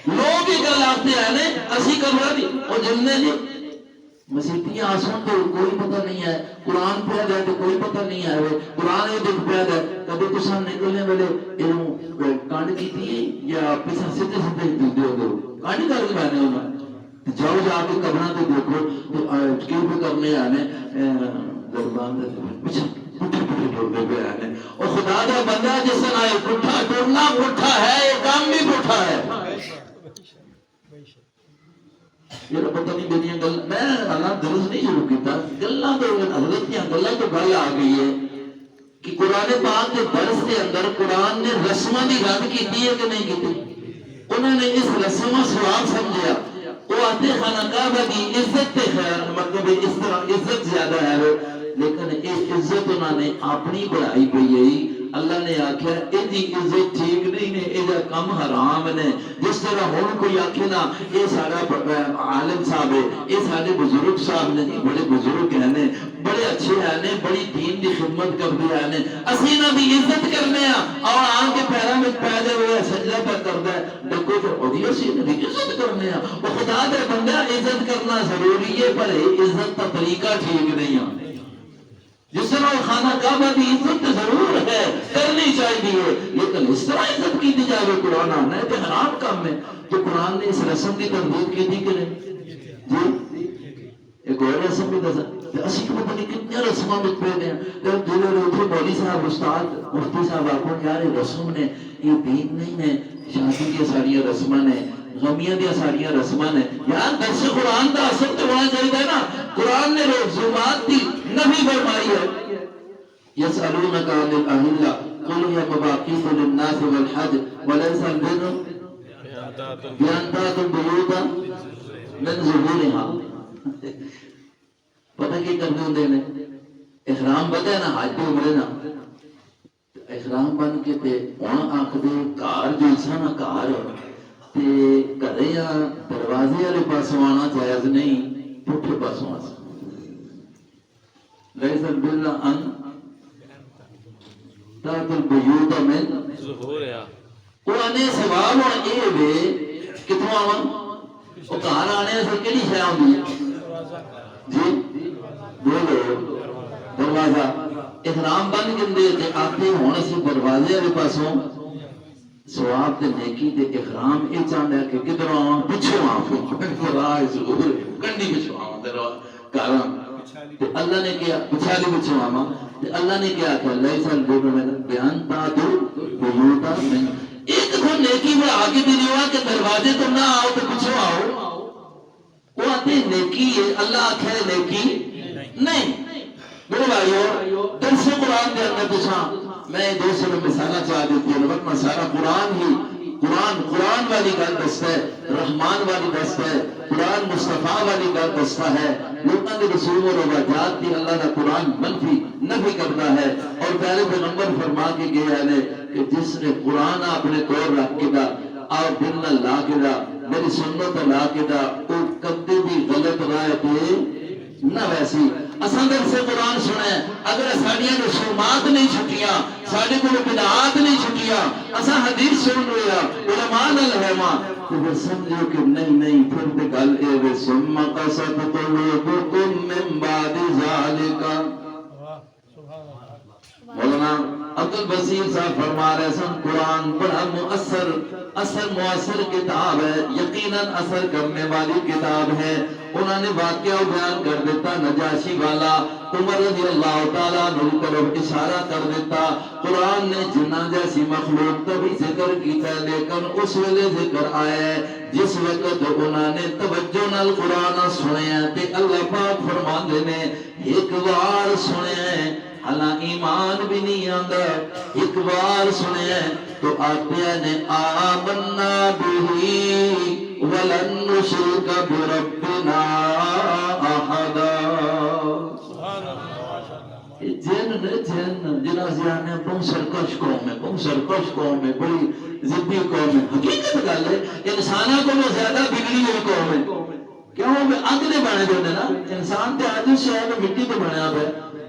لوگ ہی گل آتے ہیں اسی قبر دی اور جننے جی مسیحیاں آسمان تو کوئی پتہ نہیں ہے قرآن پہ جائے تو کوئی پتہ نہیں ہے قرآن یہ دکھ پہ جائے کبھی تساں نکلنے والے کانڈ کی تھی یا پیسہ سدھے سدھے دے دو کانڈ کر کے بہنے ہونا جاؤ جا کے قبراں تے دیکھو کیوں پہ کرنے آنے دربان دے پیچھے پٹھے پٹھے ٹوڑنے پہ آنے اور خدا دا بندہ جس نے آئے پٹھا ٹوڑنا پٹھا ہے یہ کام بھی پٹھا ہے. یہ پتہ نہیں میری گل میں اللہ درس نہیں شروع کیتا گلاں تو حضرت کی گلاں تو گل آ گئی ہے کہ قرآن پاک کے درس کے اندر قرآن نے رسماں دی رد کیتی ہے کہ نہیں کیتی انہوں نے اس رسم کو ثواب سمجھا وہ آتے خانہ کعبہ کی عزت تے خیر مطلب اس طرح عزت زیادہ ہے لیکن یہ عزت انہوں نے اپنی بڑھائی پئی ہے. اللہ نے آخیا یہ عزت ٹھیک نہیں نے یہ کم حرام نے جس طرح ہوں کوئی آخے نا یہ سارا عالم صاحب ہے یہ سارے بزرگ صاحب نے جی بڑے بزرگ ہیں بڑے اچھے ہیں بڑی دین کی خدمت کرتے ہیں اسی نہ بھی عزت کرنے اور آن کے پیروں میں پی جائے سجدہ پہ کرتا ہے دیکھو تو اسی نے عزت کرنے وہ خدا دے بندہ عزت کرنا ضروری ہے پر عزت کا طریقہ ٹھیک نہیں ہے. جس طرح خانہ کعبہ کی عزت ضرور ہے کرنی چاہیے لیکن اس طرح عزت کی دی جائے قرآن آنا ہے تو حرام کام ہے. تو قرآن نے اس رسم کی تردید کی تھی کہ نہیں جی ایک اور رسم بھی دسا اسی کو پتہ نہیں کتنے رسماں میں پہ ہیں جنہوں نے اتنے مولوی صاحب استاد مفتی صاحب آخو یار رسم نے یہ دین نہیں ہے شادی کی ساریاں رسماں نے غمیاں دیا ساریاں رسماں نے یار درس قرآن کا اثر تو ہونا چاہیے نا. قرآن نے رسومات کی نبی فرمائی ہے یسألونک عن الأهلة قل هي مواقیت للناس والحج وليس البر بأن تأتوا البيوت من ظهورها. پتہ کی کرنے ہوندے نے احرام بدے نا حج تے عمرے نا احرام بن کے تے ہن آکھدے گھر جو سا نا گھر تے گھرے یا دروازے والے پاسوں آنا جائز نہیں پٹھے پاسوں آنا. ليس البر أن تأتوا البيوت من ظهورها. قرآن سوال ہوں یہ وے کتوں آواں وہ گھر آنے سے کہڑی شے ہوندی ہے جی بولو دروازہ احرام بن کے تے آتے ہون اسی دروازے والے پاسوں ثواب تے نیکی تے احرام یہ چاہندا ہے کہ کدھر آواں پچھوں آواں راہ ضرور کنڈی پچھوں آواں گھراں اللہ نے کیا پچھالی پچھوں آواں اللہ نے کیا کہ لیس البر بیان تاتو بیوتا من ایک تو نیکی میں آگے بھی نہیں ہوا کہ دروازے تو نہ آؤ تو پچھوں آؤ وہ آتے نیکی ہے اللہ آکھے نیکی نہیں. میرے بھائیو درس قرآن دے اندر تساں میں دوسرے مثالہ چاہ دیتی ہوں وقت میں سارا قرآن ہی قرآن والی گل دستا ہے رحمان والی دستا ہے قرآن مصطفیٰ والی گل دستا ہے لوگوں کے رسول و رواجات کی اللہ کا قرآن منفی نفی کرتا ہے اور پہلے پیغمبر فرما کے گئے ہیں کہ جس نے قرآن اپنے طور رکھ کے دا اور دل نہ لا کے دا میری سنت لا کے دا وہ کبھی بھی غلط رائے پہ نہ ویسی اساں درس قرآن سنے اگر ساڈیاں رسومات نہیں چھٹیاں ساڈے کول بدعات نہیں چھٹیاں اساں حدیث سن رہے علماء نال ہما تو پھر سمجھو کہ نہیں پھر تے گل اے وے ثم قصد قلوبکم من بعد ذالک مولانا عبد البصیر صاحب فرما رہے سن قرآن بڑا مؤثر کتاب ہے، یقیناً اثر کرنے والی کتاب ہے۔ انہوں نے واقعہ بیان کر دیتا نجاشی والا، عمر رضی اللہ تعالیٰ عنہ کی طرف اشارہ کر دیتا۔ قرآن نے جنہ جیسی مخلوق تبھی ذکر کیتا ہے، لیکن اس ویلے ذکر آیا ہے جس وقت انہوں نے توجہ نال قرآن سنیا تے اللہ پاک فرماندے نے ایک بار سنیا حالاں ایمان بھی نہیں آندا، ایک بار سنیا تو آتے نے آمنا بہی ولن نشرک بربنا احدا۔ جن جنہ زیانے بہت سرکش قوم ہے، بہت سرکش قوم ہے، بڑی ضدی قوم ہے۔ حقیقت گل ہے انسانوں کو زیادہ بگڑی ہوئی قوم ہے، کیوں اگلے بنے دے نا انسان تے آج شہر مٹی تو بنیا پہ،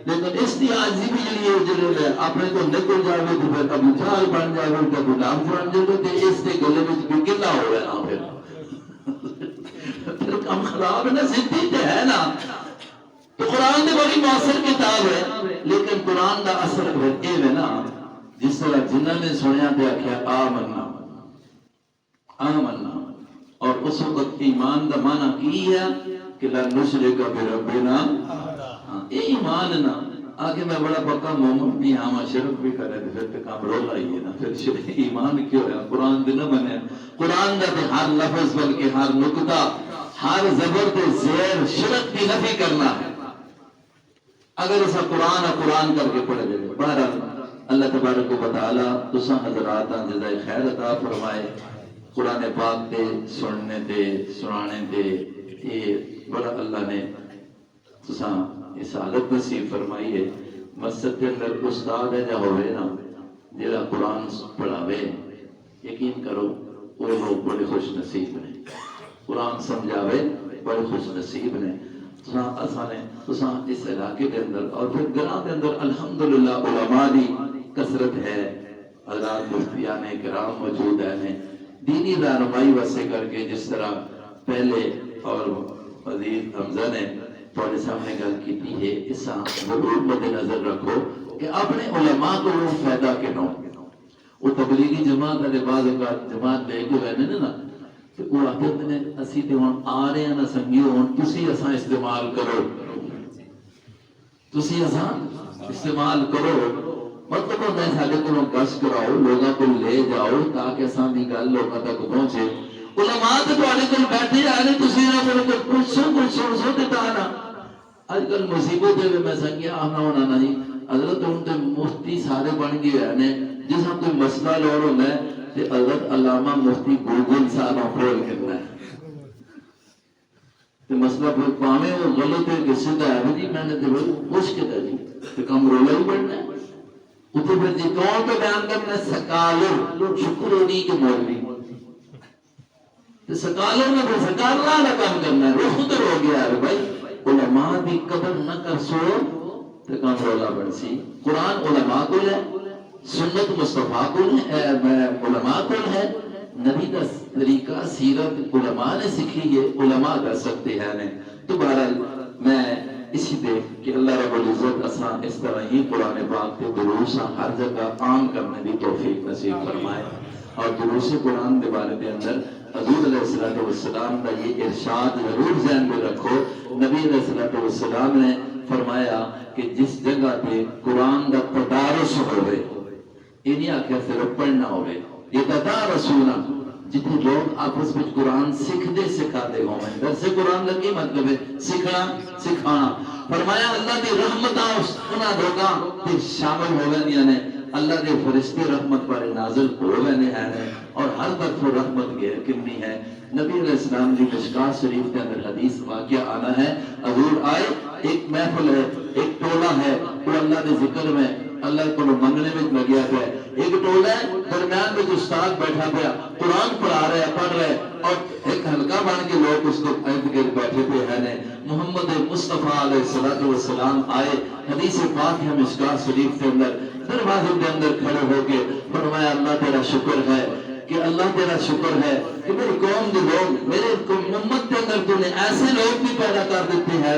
لیکن اس کی آجزی بھی جڑی ہے جڑے اپنے تو نکل جاوے تو پھر ابو جہل بن جاوے تو غلام بن جاوے تے اس دے گلے وچ بھی کلا ہو رہا پھر کام خراب ہے نا، ضدی تے ہے نا۔ تو قرآن نے بڑی مؤثر کتاب ہے، لیکن قرآن دا اثر پھر اے ہے نا جس طرح جنہوں نے سنیا تے آکھیا آمنا آمنا، اور اس وقت ایمان دا معنی کی ہے کہ لن نشرک بربنا، اے ایمان نہ آگے میں بڑا پکا مومن نہیں ہاں شرک بھی کرے تو پھر کام رولا ہی ہے نا، پھر ایمان کیوں ہے؟ قرآن دے نہ بنے، قرآن دا تے ہر لفظ بلکہ ہر نقطہ ہر زبر تے زیر شرک کی نفی کرنا ہے۔ اگر اسا قرآن کر کے پڑھ جائے، بہرحال اللہ تبارک و تعالی تساں حضرات جزائے خیر عطا فرمائے۔ قرآن پاک تے سننے تے سنانے تے یہ بڑا اللہ نے تساں اس حالت نصیب فرمائی ہے۔ مسجد کے اندر استاد ہے جا ہوئے نا جیڑا قرآن پڑھاوے، یقین کرو وہ لوگ بڑے خوش نصیب نے، قرآن سمجھاوے بڑے خوش نصیب نے۔ تساں اس علاقے کے اندر اور پھر گراں کے اندر الحمدللہ علماء دی کثرت ہے، حضرات مفتیان کرام موجود ہیں، دینی رہنمائی واسطے کر کے جس طرح پہلے اور وزیر حمزہ نے تھوڑے سامنے گل کی ہے، اس ضرور مد نظر رکھو کہ اپنے علماء کو وہ فائدہ کے نو وہ تبلیغی جماعت والے بعض اوقات جماعت لے کے رہنے نا تو وہ آتے نے اسی تے ہن آ رہے ہیں نا سنگیو ہن تسی اساں استعمال کرو، تسی اساں استعمال کرو، مطلب ہوتا ہے سارے کو گش کراؤ، لوگوں کو لے جاؤ تاکہ اساں دی گل لوگوں تک پہنچے۔ علماء تے تواڈے کول بیٹھے آ رہے تسی انہاں کو کچھ سن دیتا نا۔ اج کل مصیبت ہے میں سنگیا آنا ہونا نا جی حضرت ہن تے مفتی سارے بن گئے ہیں، جس ہم کوئی مسئلہ لوڑ ہونا ہے تے حضرت علامہ مفتی گوگل صاحب کھول کرنا ہے تے مسئلہ پھر پاویں وہ غلط ہے کہ سیدھا ہے جی میں نے تے مشکل ہے جی تے کم رولا ہی بڑھنا ہے اتنے پھر جی کون پہ بیان کرنا ہے سکالر شکر ہونی کے مولوی تے سکالر میں پھر سکالر والا کام کرنا ہے، وہ خود ہو گیا ہے بھائی علماء بھی قدر نہ کر سو تے کام رولا بڑھ سی۔ قرآن علماء کو ہے، سنت مصطفیٰ کو ہے، علماء کو ہے، نبی کا طریقہ سیرت علماء نے سکھی ہے، علماء کر سکتے ہیں۔ تو بہرحال میں اسی دیکھ کہ اللہ رب العزت اساں اس طرح ہی قرآن پاک کے دروس ہر جگہ عام کرنے دی توفیق نصیب فرمائے، اور دروس قرآن کے بارے کے اندر حضور علیہ السلام کا یہ ارشاد ضرور ذہن میں رکھو۔ نبی علیہ السلام نے فرمایا کہ جس جگہ پہ قرآن کا تدارس ہوئے، یہ نہیں آخیا صرف پڑھنا ہوئے، یہ تدارس ہونا جتنے لوگ آپس میں قرآن سکھتے سکھاتے ہوں گے۔ درس قرآن کا کی مطلب ہے سکھنا سکھانا۔ فرمایا اللہ کی رحمتاں انہاں لوگاں تے شامل ہو گئے، یعنی اللہ کے فرشتے رحمت پر نازل ہو گئے ہیں، اور ہر طرف رحمت گیر کنی ہے۔ نبی علیہ السلام کی مشکات شریف کے اندر حدیث واقعہ آنا ہے، حضور آئے، ایک محفل ہے، ایک ٹولہ ہے، وہ اللہ کے ذکر میں اللہ کو منگنے میں لگیا پہ، ایک ٹولہ ہے درمیان میں جو استاد بیٹھا پیا قرآن پڑھا رہے پڑھ رہے، اور ایک حلقہ بن کے لوگ اس کو ارد گرد بیٹھے پہ ہیں۔ محمد مصطفیٰ علیہ السلام آئے، حدیث پاک ہے مشکات شریف کے اندر، دروازے کے اندر کھڑے ہو کے فرمایا اللہ تیرا شکر ہے کہ اللہ تیرا شکر ہے کہ میری قوم کے لوگ میرے امت کے اندر تو نے ایسے لوگ بھی پیدا کر دیتے ہیں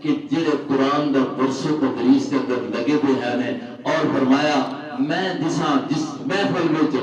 کہ جڑے قرآن دا درس و تدریس کے اندر لگے ہوئے ہیں اور فرمایا میں جس محفل وچ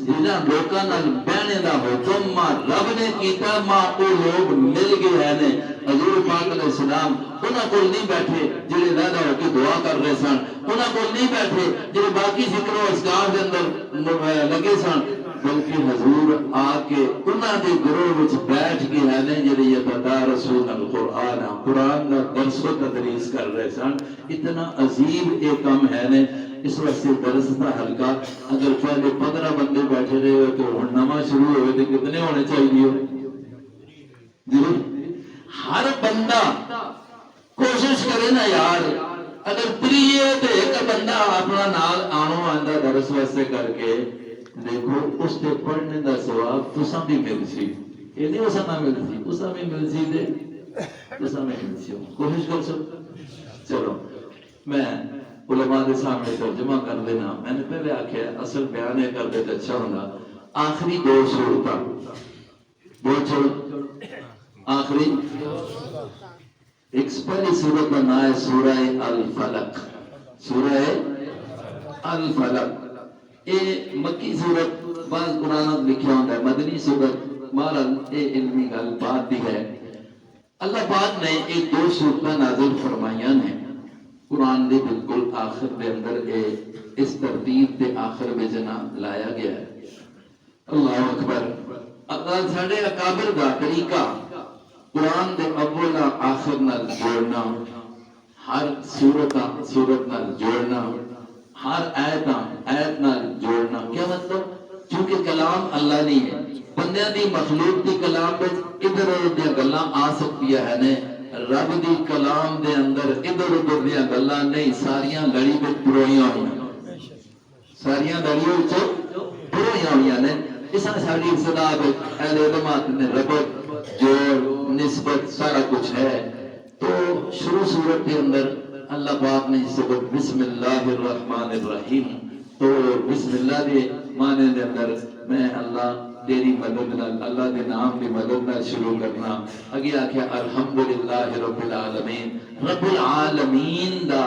جنہاں لوکاں نال بہنے دا حکم ماں رب نے کیتا ماں او لوگ مل گئے ہیں حضور پاک علیہ السلام انہاں کول نہیں بیٹھے جڑے لہدا ہو کے دعا کر رہے سن انہاں کول نہیں بیٹھے جڑے باقی ذکر و اذکار دے اندر لگے سن بلکہ حضور آ کے انہاں دے گروہ وچ بیٹھ کے ہیں جڑے یہ بتا رسول القرآن قرآن دا درس و تدریس کر رہے سن اتنا عظیم ایک کام ہے نے اس واسطے درس کا حلقہ اگر پہلے 15 بندے بیٹھے رہے ہو تو ہن نواں شروع ہوئے تو کتنے ہونے چاہیے جی ہر بندہ کوشش کرے نا یار اگر 3 ہے تو ایک بندہ اپنا نال آنو آندا درس واسطے کر کے دیکھو اس تے پڑھنے دا ثواب تساں بھی مل سی یہ نہیں اساں نہ مل سی اساں بھی مل سی دے تساں بھی مل سی کوشش کر سو چلو میں علماء دے سامنے ترجمہ کر دینا میں نے پہلے آکھیا اصل بیان ہے کر دے تو اچھا ہوگا آخری 2 سورتاں بہت چلو آخری ایک پہلی سورت کا نام ہے سورہ الفلق سورہ الفلق یہ مکی سورت بعض قرآن لکھیا ہوتا ہے مدنی سورت مہاراج یہ علمی گل بات بھی ہے اللہ پاک نے ایک 2 سورتاں نازل فرمائیاں نے قرآن دے بالکل آخر دے اندر اس ترتیب دے آخر میں جنا لایا گیا ہے اللہ اکبر اللہ ساڑھے اکابر دا طریقہ قرآن دے اول آخر نال جوڑنا ہر سورت نال جوڑنا ہر آیت نال جوڑنا کیا مطلب چونکہ کلام اللہ نہیں ہے بندیاں دی مخلوق دی کلام وچ ادھر ادھر دی گلاں آ سکتی ہے نے رب دی کلام دے اندر ادھر ادھر دی گلاں نہیں ساریاں لڑی وچ پروئیاں ہوئیاں ساریاں لڑی وچ پروئیاں ہوئیاں نے اس نے ساری ابتدا وچ اہل علماء نے ربط جوڑ نسبت سارا کچھ ہے تو شروع صورت کے اندر اللہ پاک نے اس کو بسم اللہ الرحمن الرحیم تو بسم اللہ دے معنی دے اندر میں اللہ تیری مدد نال اللہ دے نام دی مدد نال شروع کرنا اگے آکھیا الحمدللہ رب العالمین رب العالمین دا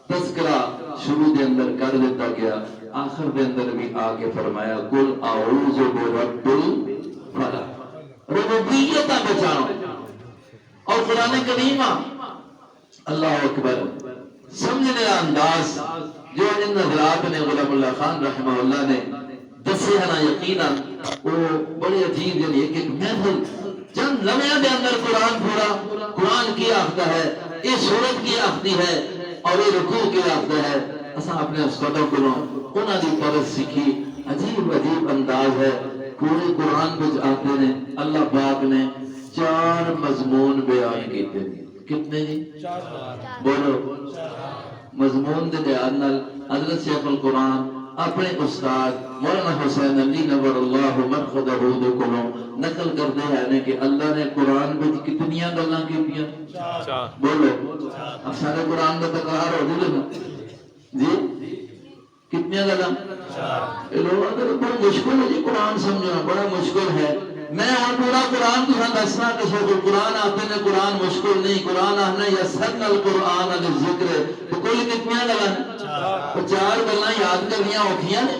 تذکرہ شروع دے اندر کر دیتا گیا آخر دے اندر بھی آگے فرمایا قل اعوذ برب الفلق ربوبیت بچاؤ اور قرآن کریم اللہ اکبر سمجھنے کا انداز جو ان حضرات نے غلام اللہ خان رحمہ اللہ نے دسے ہے نا یقینا وہ بڑی عجیب یعنی ایک محفل چند لمحے دے اندر قرآن پورا قرآن کی آختا ہے یہ سورت کی آختی ہے اور یہ رکوع کی آختا ہے اساں اپنے استادوں کو انہاں دی طرف سیکھی عجیب عجیب انداز ہے پورے قرآن وچ آتے نے اللہ پاک نے 4 مضمون بیان کیتے ہیں کتنے جی بولو مضمون دے بیان نال حضرت شیخ القرآن اپنے استاد مولانا حسین علی نور اللہ مرقدہ دے کولوں نقل کرتے ہیں کہ اللہ نے قرآن وچ کتنیاں گلاں کیتیاں بولو اب سارے قرآن دا تکرار ہو جائے جی کتنیاں گلاں اگر بڑا مشکل ہے جی قرآن سمجھنا بڑا مشکل ہے میں اور پورا قرآن تمہیں دسنا کہ شیخ القرآن آتے ہیں قرآن مشکل نہیں قرآن آنا یسرن القرآن علی ذکر تو کوئی کتنیاں گلاں ہیں 4 گلاں یاد کرنیاں اوکھیاں نے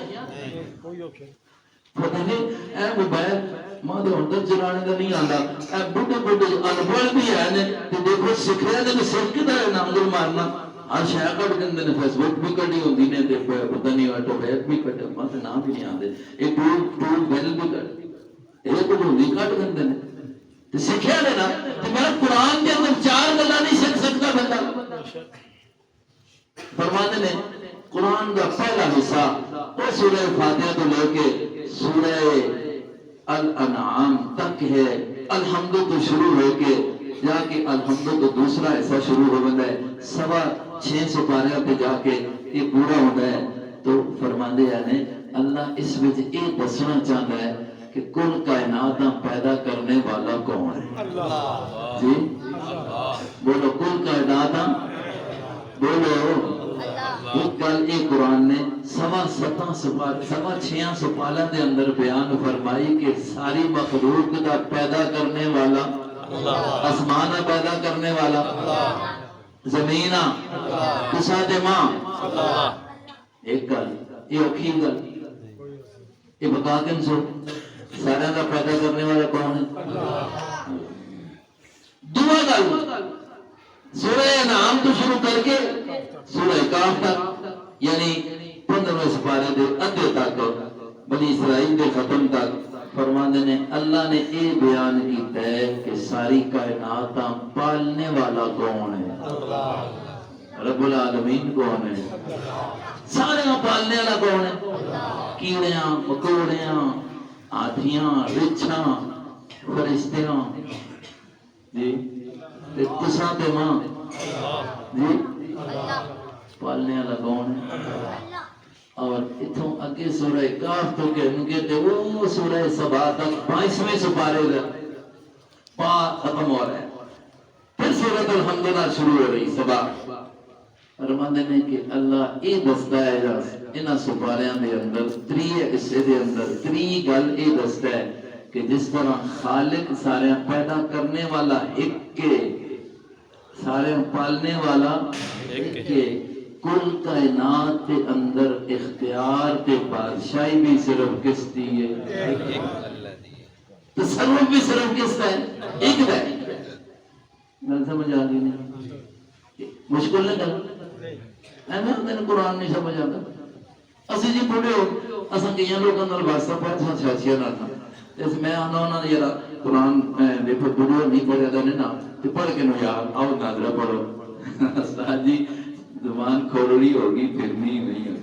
پتہ نہیں اے موبائل ماں دے اندر چلانے دا نہیں آندا اے بڈھے بڈھے انپڑھ بھی ہے نے تے دیکھو سکھیا دے سکھ کے دا نام مارنا ہر شے کٹ دندے نے فیس بک بھی کڈی ہوندی نے تے پتہ نہیں آٹو بیک بھی کٹ ماں تے نام بھی نہیں آندے اے ٹول بیل بھی کٹ ایک ہوندی کٹ دندے نے تے سکھیا دے نا تے میں قرآن دے اندر 4 گلاں نہیں سکھ سکتا بندہ فرماتے نے قرآن کا پہلا حصہ وہ سورہ فاتحہ تو لے کے سورہ الانعام تک ہے الحمد تو شروع ہو کے جا کے الحمد تو دوسرا حصہ شروع ہو گیا ہے 650 پارے پہ جا کے یہ پورا ہو گیا ہے تو فرماندے ہیں اللہ اس وچ یہ دسنا چاہتا ہے کہ کل کائنات پیدا کرنے والا کون ہے اللہ جی بولو کل کائنات بولو کل ایک قرآن نے 6.5 سپالہ دے اندر بیان فرمائی کہ ساری مخلوق دا پیدا کرنے والا آسمان پیدا کرنے والا زمین تسا تے ماں ایک گل یہ اوکھی گل یہ بتا کے سو سارا کا پیدا کرنے والا کون ہے دوسرا گل سورہ انعام تو شروع کر کے سورہ کاف تک یعنی 15ویں سپارے دے ادھے تک بنی اسرائیل دے ختم تک فرماندے نے اللہ نے یہ بیان کیتا ہے کہ ساری کائنات پالنے والا کون ہے رب العالمین کون ہے سارے پالنے والا کون ہے کیڑیاں مکوڑیاں ہاتھیاں رچھاں فرشتیاں جی تساں تے ماں جی پالنے والا کون ہے اور اتھوں اگے سورہ کاف تو کہتے وہ سورہ سبا تک 22ویں سپارے کا پا ختم ہو رہا ہے پھر سورۃ الحمدللہ شروع ہو رہی سبا فرماندے نے کہ اللہ یہ دستا ہے انہاں سپاریاں دے اندر 3 حصے دے اندر 3 گل یہ دستا ہے کہ جس طرح خالق سارے پیدا کرنے والا ایک کے سارے پالنے والا ایک کے کل کائنات کے اندر اختیار تے بادشاہی بھی صرف کس دی ہے تصرف بھی صرف کس کا ہے ایک کا ہے میں سمجھ آ گئی نہیں مشکل نہیں کر میں میرے قرآن نہیں سمجھ آتا اسی جی پڑھے ہو اصلا کئی لوگوں نے واسطہ پڑھا چھاچیاں نہ تھا جیسے میں آنا انہوں نے یارا قرآن دیکھو پڑھو نہیں پڑھا تھا نا تو پڑھ کے نو یار آؤ ناظرہ پڑھو استاد جی زبان کھوڑی ہوگی پھرنی نہیں ہوگی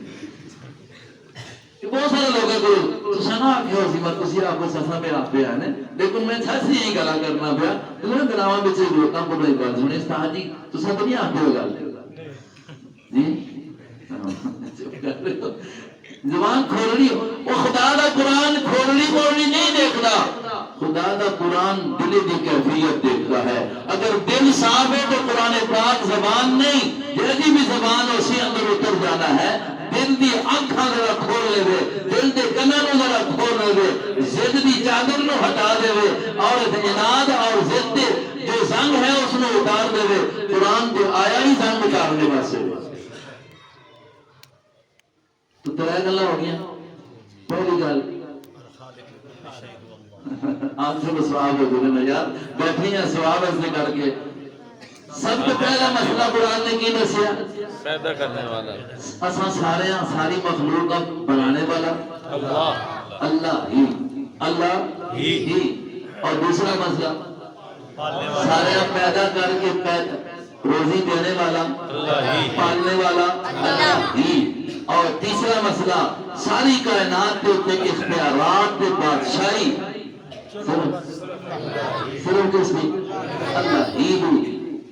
بہت سارے لوگوں کو سنا آگے ہو سی مت کسی آپ کو سسا میں آپ پہ آنے لیکن میں چھا سی یہی گلا کرنا پیا انہوں نے گلاوان بچے لوگوں کو بڑی گل سنی استاد جی تو سب نہیں آتے ہو گل جی زبان کھوڑی وہ خدا دا قرآن کھوڑی موڑی نہیں دیکھتا خدا دا قرآن دل دی کیفیت دیکھتا ہے اگر دل صاف ہے تو قرآن پاک زبان نہیں جیسی بھی زبان اسی اندر اتر جانا ہے دل دی آنکھاں ذرا کھول لے وے دل دے کناں ذرا کھول لے وے ضد دی چادر نو ہٹا دے وے اور اناد اور ضد جو زنگ ہے اس نو اتار دے وے قرآن تے آیا ہی زنگ اتارنے واسطے تو ترے گلا ہو گیا پہلی گل آپ سے سواب ہو گئے نا یار بیٹھے ہیں سواب ایسے کر کے سب سے پہلا مسئلہ قرآن نے کی دسیا پیدا کرنے والا اساں سارے ساری مخلوق کا بنانے والا اللہ ہی اور دوسرا مسئلہ سارے پیدا کر کے روزی دینے والا پالنے والا اللہ ہی اور تیسرا مسئلہ ساری کائنات کے اختیارات کے بادشاہی صرف کس نے اللہ ہی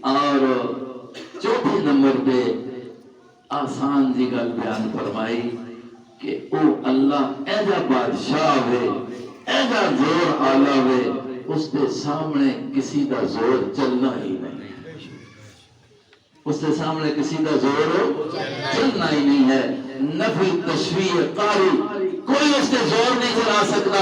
اور چوتھے نمبر پہ آسان جی گل بیان فرمائی کہ او اللہ ایجا بادشاہ ہوئے ایجا زور آلہ ہوئے اس کے سامنے کسی کا زور چلنا ہی نہیں اس کے سامنے کسی کا زور چلنا ہی نہیں ہے نفی تشویح قاری کوئی اس کے زور نہیں چلا سکتا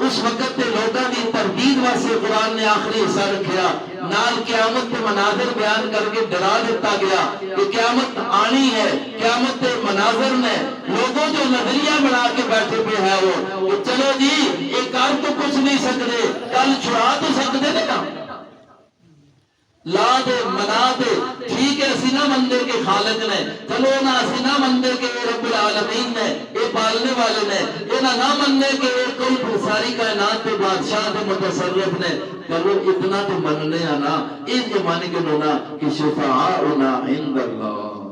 اس وقت تے لوگوں کی تردید واسطے قرآن نے آخری حصہ رکھیا نال قیامت کے مناظر بیان کر کے ڈرا دیتا گیا کہ قیامت آنی ہے قیامت کے مناظر میں لوگوں جو نظریہ بنا کے بیٹھے پہ ہے وہ چلو جی یہ کر تو کچھ نہیں سکتے کل چھڑا تو سکتے نا لا دے منا دے ٹھیک ہے اسی نہ مندے کے خالق نے چلو نہ اسی نہ مندے کے رب العالمین نے یہ پالنے والے نے یہ نہ مندے کے کوئی ساری کائنات کے بادشاہ کے متصرف نے چلو اتنا تو مننے آنا اس کے معنی کے نونا کہ شفاعنا عند اللہ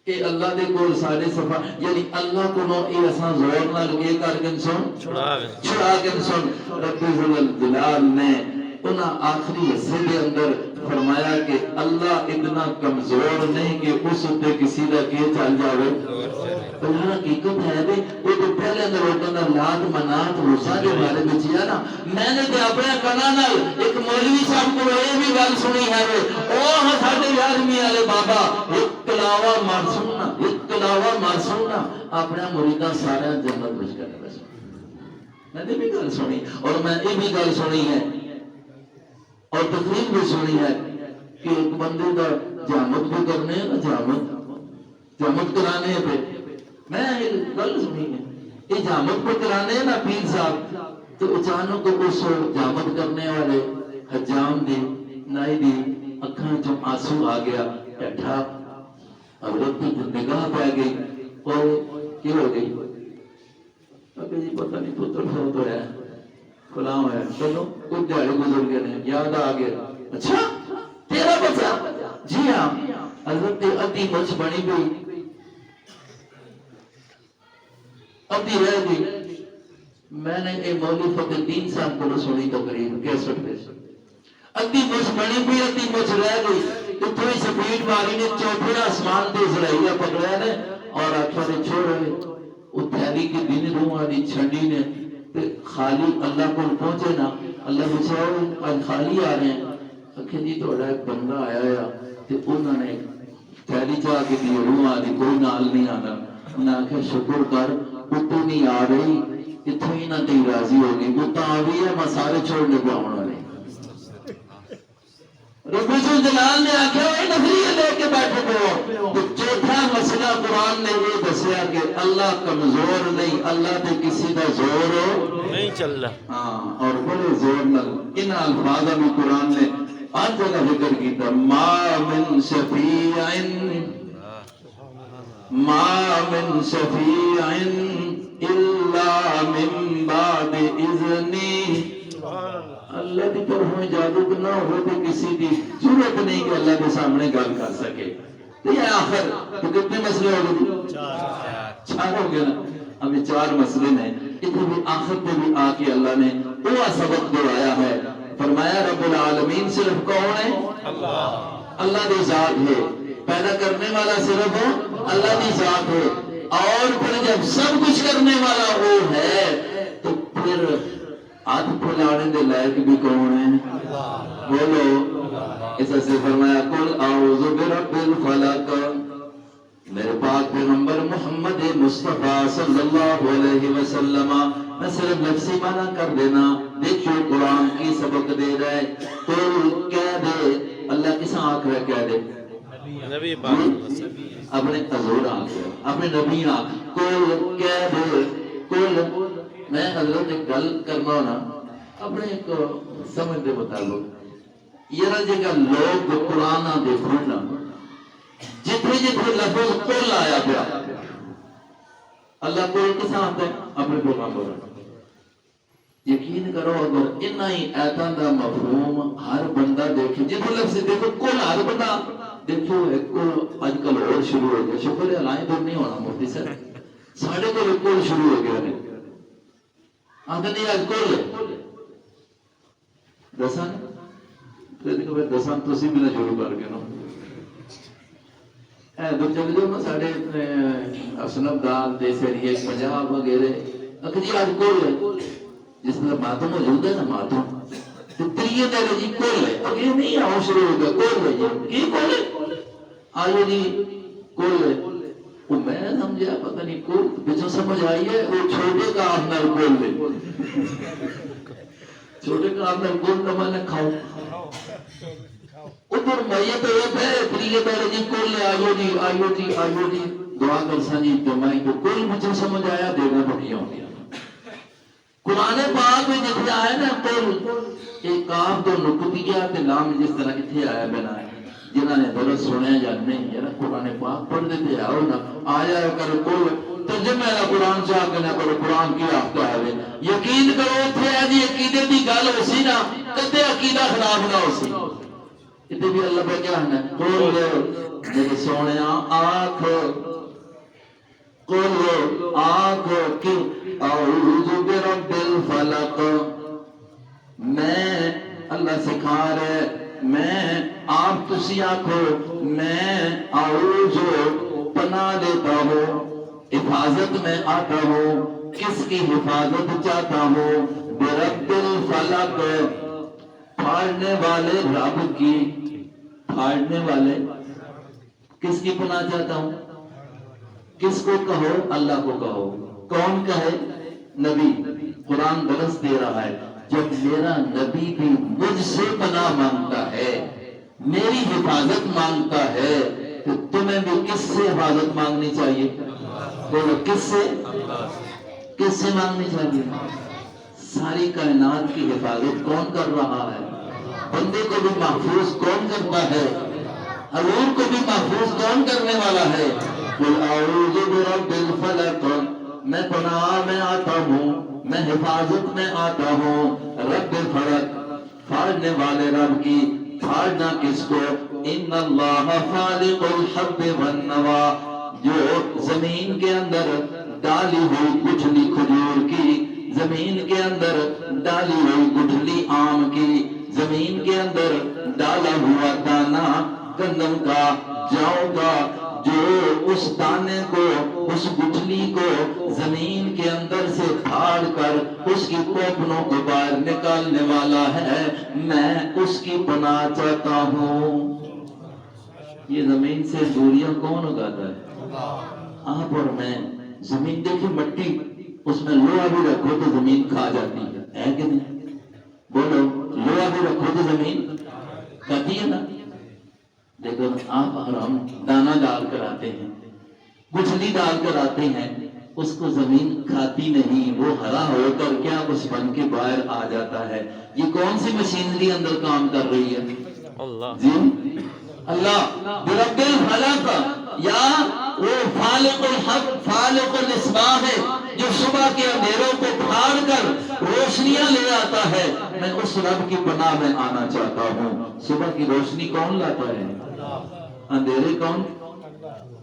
کہ اللہ دے کول سارے صفا یعنی اللہ کو نو اے اساں زور نہ لگے کر کے سن چھڑا کے سن رب الجلال نے انہاں آخری حصے کے اندر فرمایا کہ اللہ اتنا کمزور نہیں کہ اس تے کسی دا کیے چل جاوے تو یہ حقیقت ہے بھی وہ تو پہلے اندر ہوتا نا لات منات روسا کے بارے میں چیا نا میں نے تے اپنے کنا نال ایک مولوی صاحب کو یہ بھی گل سنی ہے او ساڈے یارمی والے بابا ایک تلاوہ مار سننا اپنے مریداں سارے جنت وچ کرنے میں نے بھی گل سنی اور میں یہ بھی گل سنی ہے اور تقریر بھی سنی ہے کہ ایک بندے کا جامت بھی کرنے ہے نا، جامت کرانے پہ میں ایک گل سنی ہے، یہ جامت پہ کرانے ہیں نا پیر صاحب، تو اچانک اس جامت کرنے والے حجام دی نائی دی اکھاں چوں آنسو آ گیا، بیٹھا عورت کی نگاہ پہ گئی اور کیا ہو گئی؟ ابھی جی پتہ نہیں پتر فوت ہوا ہے، فلاں ہوا ہے، چلو کچھ دیہڑے گزر گئے ہیں، یاد آ گیا، اچھا تیرا بچہ؟ جی ہاں، حضرت ادھی مچھ بنی گئی، ادھی رہ گئی۔ میں نے یہ مولوی فتح الدین صاحب کو سنی تقریر کیسٹ پہ، ادھی مچھ بنی گئی، ادھی مچھ رہ گئی، اتوں ہی سپیڈ ماری نے چوتھے آسمان تے اسرائیل پکڑا نے اور آخیا نے چھوڑے وہ تھیلی کے دن روح والی چھنڈی نے تے خالی اللہ کو پہنچے نا، اللہ بچاؤ آج خالی آ رہے ہیں، آخیا جی تھوڑا ایک بندہ آیا ہے تے انہوں نے تھیلی چاہ کے دی روح والی کوئی نال نہیں آنا، انہیں آخیا شکر کر اتوں نہیں آ رہی، اتوں ہی نہ کہیں راضی ہو گئی، وہ تو آ گئی ہے میں سارے چھوڑنے پہ آنے والے۔ رب جلال نے آخیا وہ نفریہ لے کے بیٹھے ہو، تو چوتھا مسئلہ قرآن نے یہ دسیا کہ اللہ کمزور نہیں، اللہ تے کسی کا زور ہو نہیں چل رہا۔ ہاں، اور بڑے زور نال ان الفاظ میں قرآن نے ہر جگہ ذکر کیتا، ما من شفیع الا من بعد اذنی، اللہ کی طرف اجازت نہ ہو تو کسی کی ضرورت نہیں کہ اللہ کے سامنے گل کر سکے۔ تو یہ آخر تو کتنے مسئلے ہو گئے؟ چار ہو گئے نا، ابھی چار مسئلے ہیں، اتنے بھی آخر پہ بھی آ کے اللہ نے وہ سبق دلایا ہے، فرمایا رب العالمین صرف کون ہے؟ اللہ کی ذات ہے، پیدا کرنے والا صرف اللہ کی ذات ہے، اور پھر جب سب کچھ کرنے والا وہ ہے تو پھر ہاتھ پھیلانے دے لائق بھی کون ہے؟ بولو، اس سے فرمایا قل اعوذ برب الفلق، میرے پاک پیغمبر محمد مصطفیٰ صلی اللہ علیہ وسلم، میں صرف لفظی معنی کر دینا، دیکھو قرآن کی سبق دے رہا ہے، قل کہہ دے، اللہ کس آنکھ رہ کہہ دے؟ نبی پاک اپنے حضور آنکھ رہے، اپنے نبی آنکھ، قل کہہ دے، قل میں حضرت ایک گل کرنا ہونا اپنے ایک سمجھ دے مطابق یہ رہا جگہ لوگ قرآن دے پڑھنا جتنے جتنے لفظ قل آیا پیا اللہ قل کے ساتھ ہے اپنے پیغمبر، یقین کرو اگر انہا ہی ایتاں دا مفہوم ہر بندہ دیکھے، جتنے لفظ دیکھو قل ہر بندہ دیکھو قل آج کل اور شروع ہو گیا، شکر ہے لائن دور نہیں ہونا مفتی صاحب ساڑھے کو قل شروع ہو گیا نہیں آدھا نہیں آج کل دسان دسان تسی بھی نہ شروع کر کے نو تو چلے جو نا ساڑھے اسنب دال دیسریے پنجاب وغیرہ اکھ جی آج کل ہے جس طرح ماتم موجود ہے نا ماتم تو تریے دے جی کل ہے اب یہ نہیں آؤ شروع ہو گیا کل ہے جی یہ کل ہے آئیے جی کل ہے وہ میں سمجھا پتہ نہیں کل بچوں سمجھ آئی ہے وہ چھوٹے کا آپ نال کل دے چھوٹے کا آپ نال کل کا میں نے کھاؤ ادھر میت ایک ہے تریے پہلے جی کل ہے آئیو جی آئیو جی آئیو جی دعا کر سانجی تمہیں کو کل بچوں سمجھ آیا دینا بڑھیا ہو گیا قرآن پاک میں جتنے آئے نا کل ایک کام تو نکتیہ تے لام جس طرح اتنے آیا بنا ہے جنہاں نے درست سنے یا نہیں ہے نا قرآن پاک پڑھ دیتے آؤ نا آیا کر کل ترجمہ ہے قرآن چاہ کے نہ کرو قرآن کی آفتہ ہے یقین کرو اتنے ہے جی عقیدے دی گل ہو سی نا کدے عقیدہ خلاف نہ ہو سی اتنے بھی اللہ پہ کیا ہے کل میرے سونے آنکھ قل آنکھ کی اعوذ برب الفلق میں اللہ سکھا رہے میں آپ تسی آنکھو میں اعوذ پناہ لیتا ہوں حفاظت میں آتا ہوں کس کی حفاظت چاہتا ہوں برب الفلق پھاڑنے والے رب کی پھاڑنے والے کس کی پناہ چاہتا ہوں کس کو کہو اللہ کو کہو کون کہے نبی قرآن درس دے رہا ہے جب میرا نبی بھی مجھ سے پناہ مانگتا ہے، میری حفاظت مانگتا ہے، تو تمہیں بھی کس سے حفاظت مانگنی چاہیے؟ بولو کس سے؟ کس سے مانگنی چاہیے؟ ساری کائنات کی حفاظت کون کر رہا ہے؟ بندے کو بھی محفوظ کون کرتا ہے؟ حضور کو بھی محفوظ کون کرنے والا ہے؟ قل اعوذ برب الفلق، میں پناہ میں آتا ہوں، میں حفاظت میں آتا ہوں رب فلق، پھاڑنے والے رب کی۔ پھاڑنا کس کو؟ ان اللہ فالق الحب والنوا، جو زمین کے اندر ڈالی ہوئی گٹھلی کھجور کی، زمین کے اندر ڈالی ہوئی گٹھلی آم کی، زمین کے اندر ڈالا ہوا دانا گندم کا، جاؤ کا، جو اس دانے کو، اس گٹھلی کو زمین کے اندر سے پھاڑ کر اس کی کوپنوں کو باہر نکالنے والا ہے، میں اس کی پناہ چاہتا ہوں۔ یہ زمین سے دوریاں کون اگاتا ہے؟ آپ اور میں۔ زمین دیکھیں مٹی، اس میں لوہا بھی رکھو تو زمین کھا جاتی ہے کہ نہیں؟ بولو لوہا بھی رکھو تو زمین کھاتی ہے نا؟ دیکھو آپ اور ہم دانا ڈال کر آتے ہیں، گٹھلی ڈال کر آتے ہیں، اس کو زمین کھاتی نہیں، وہ ہرا ہو کر کیا اس بن کے باہر آ جاتا ہے۔ یہ کون سی مشینری اندر کام کر رہی ہے؟ اللہ جی اللہ برب الفلق، یا وہ فالق الحق فالق الاسباح ہے، جو صبح کے اندھیروں کو پھاڑ کر روشنیاں لے آتا ہے۔ میں اس رب کی پناہ میں آنا چاہتا ہوں۔ صبح کی روشنی کون لاتا ہے؟ اندھیرے کون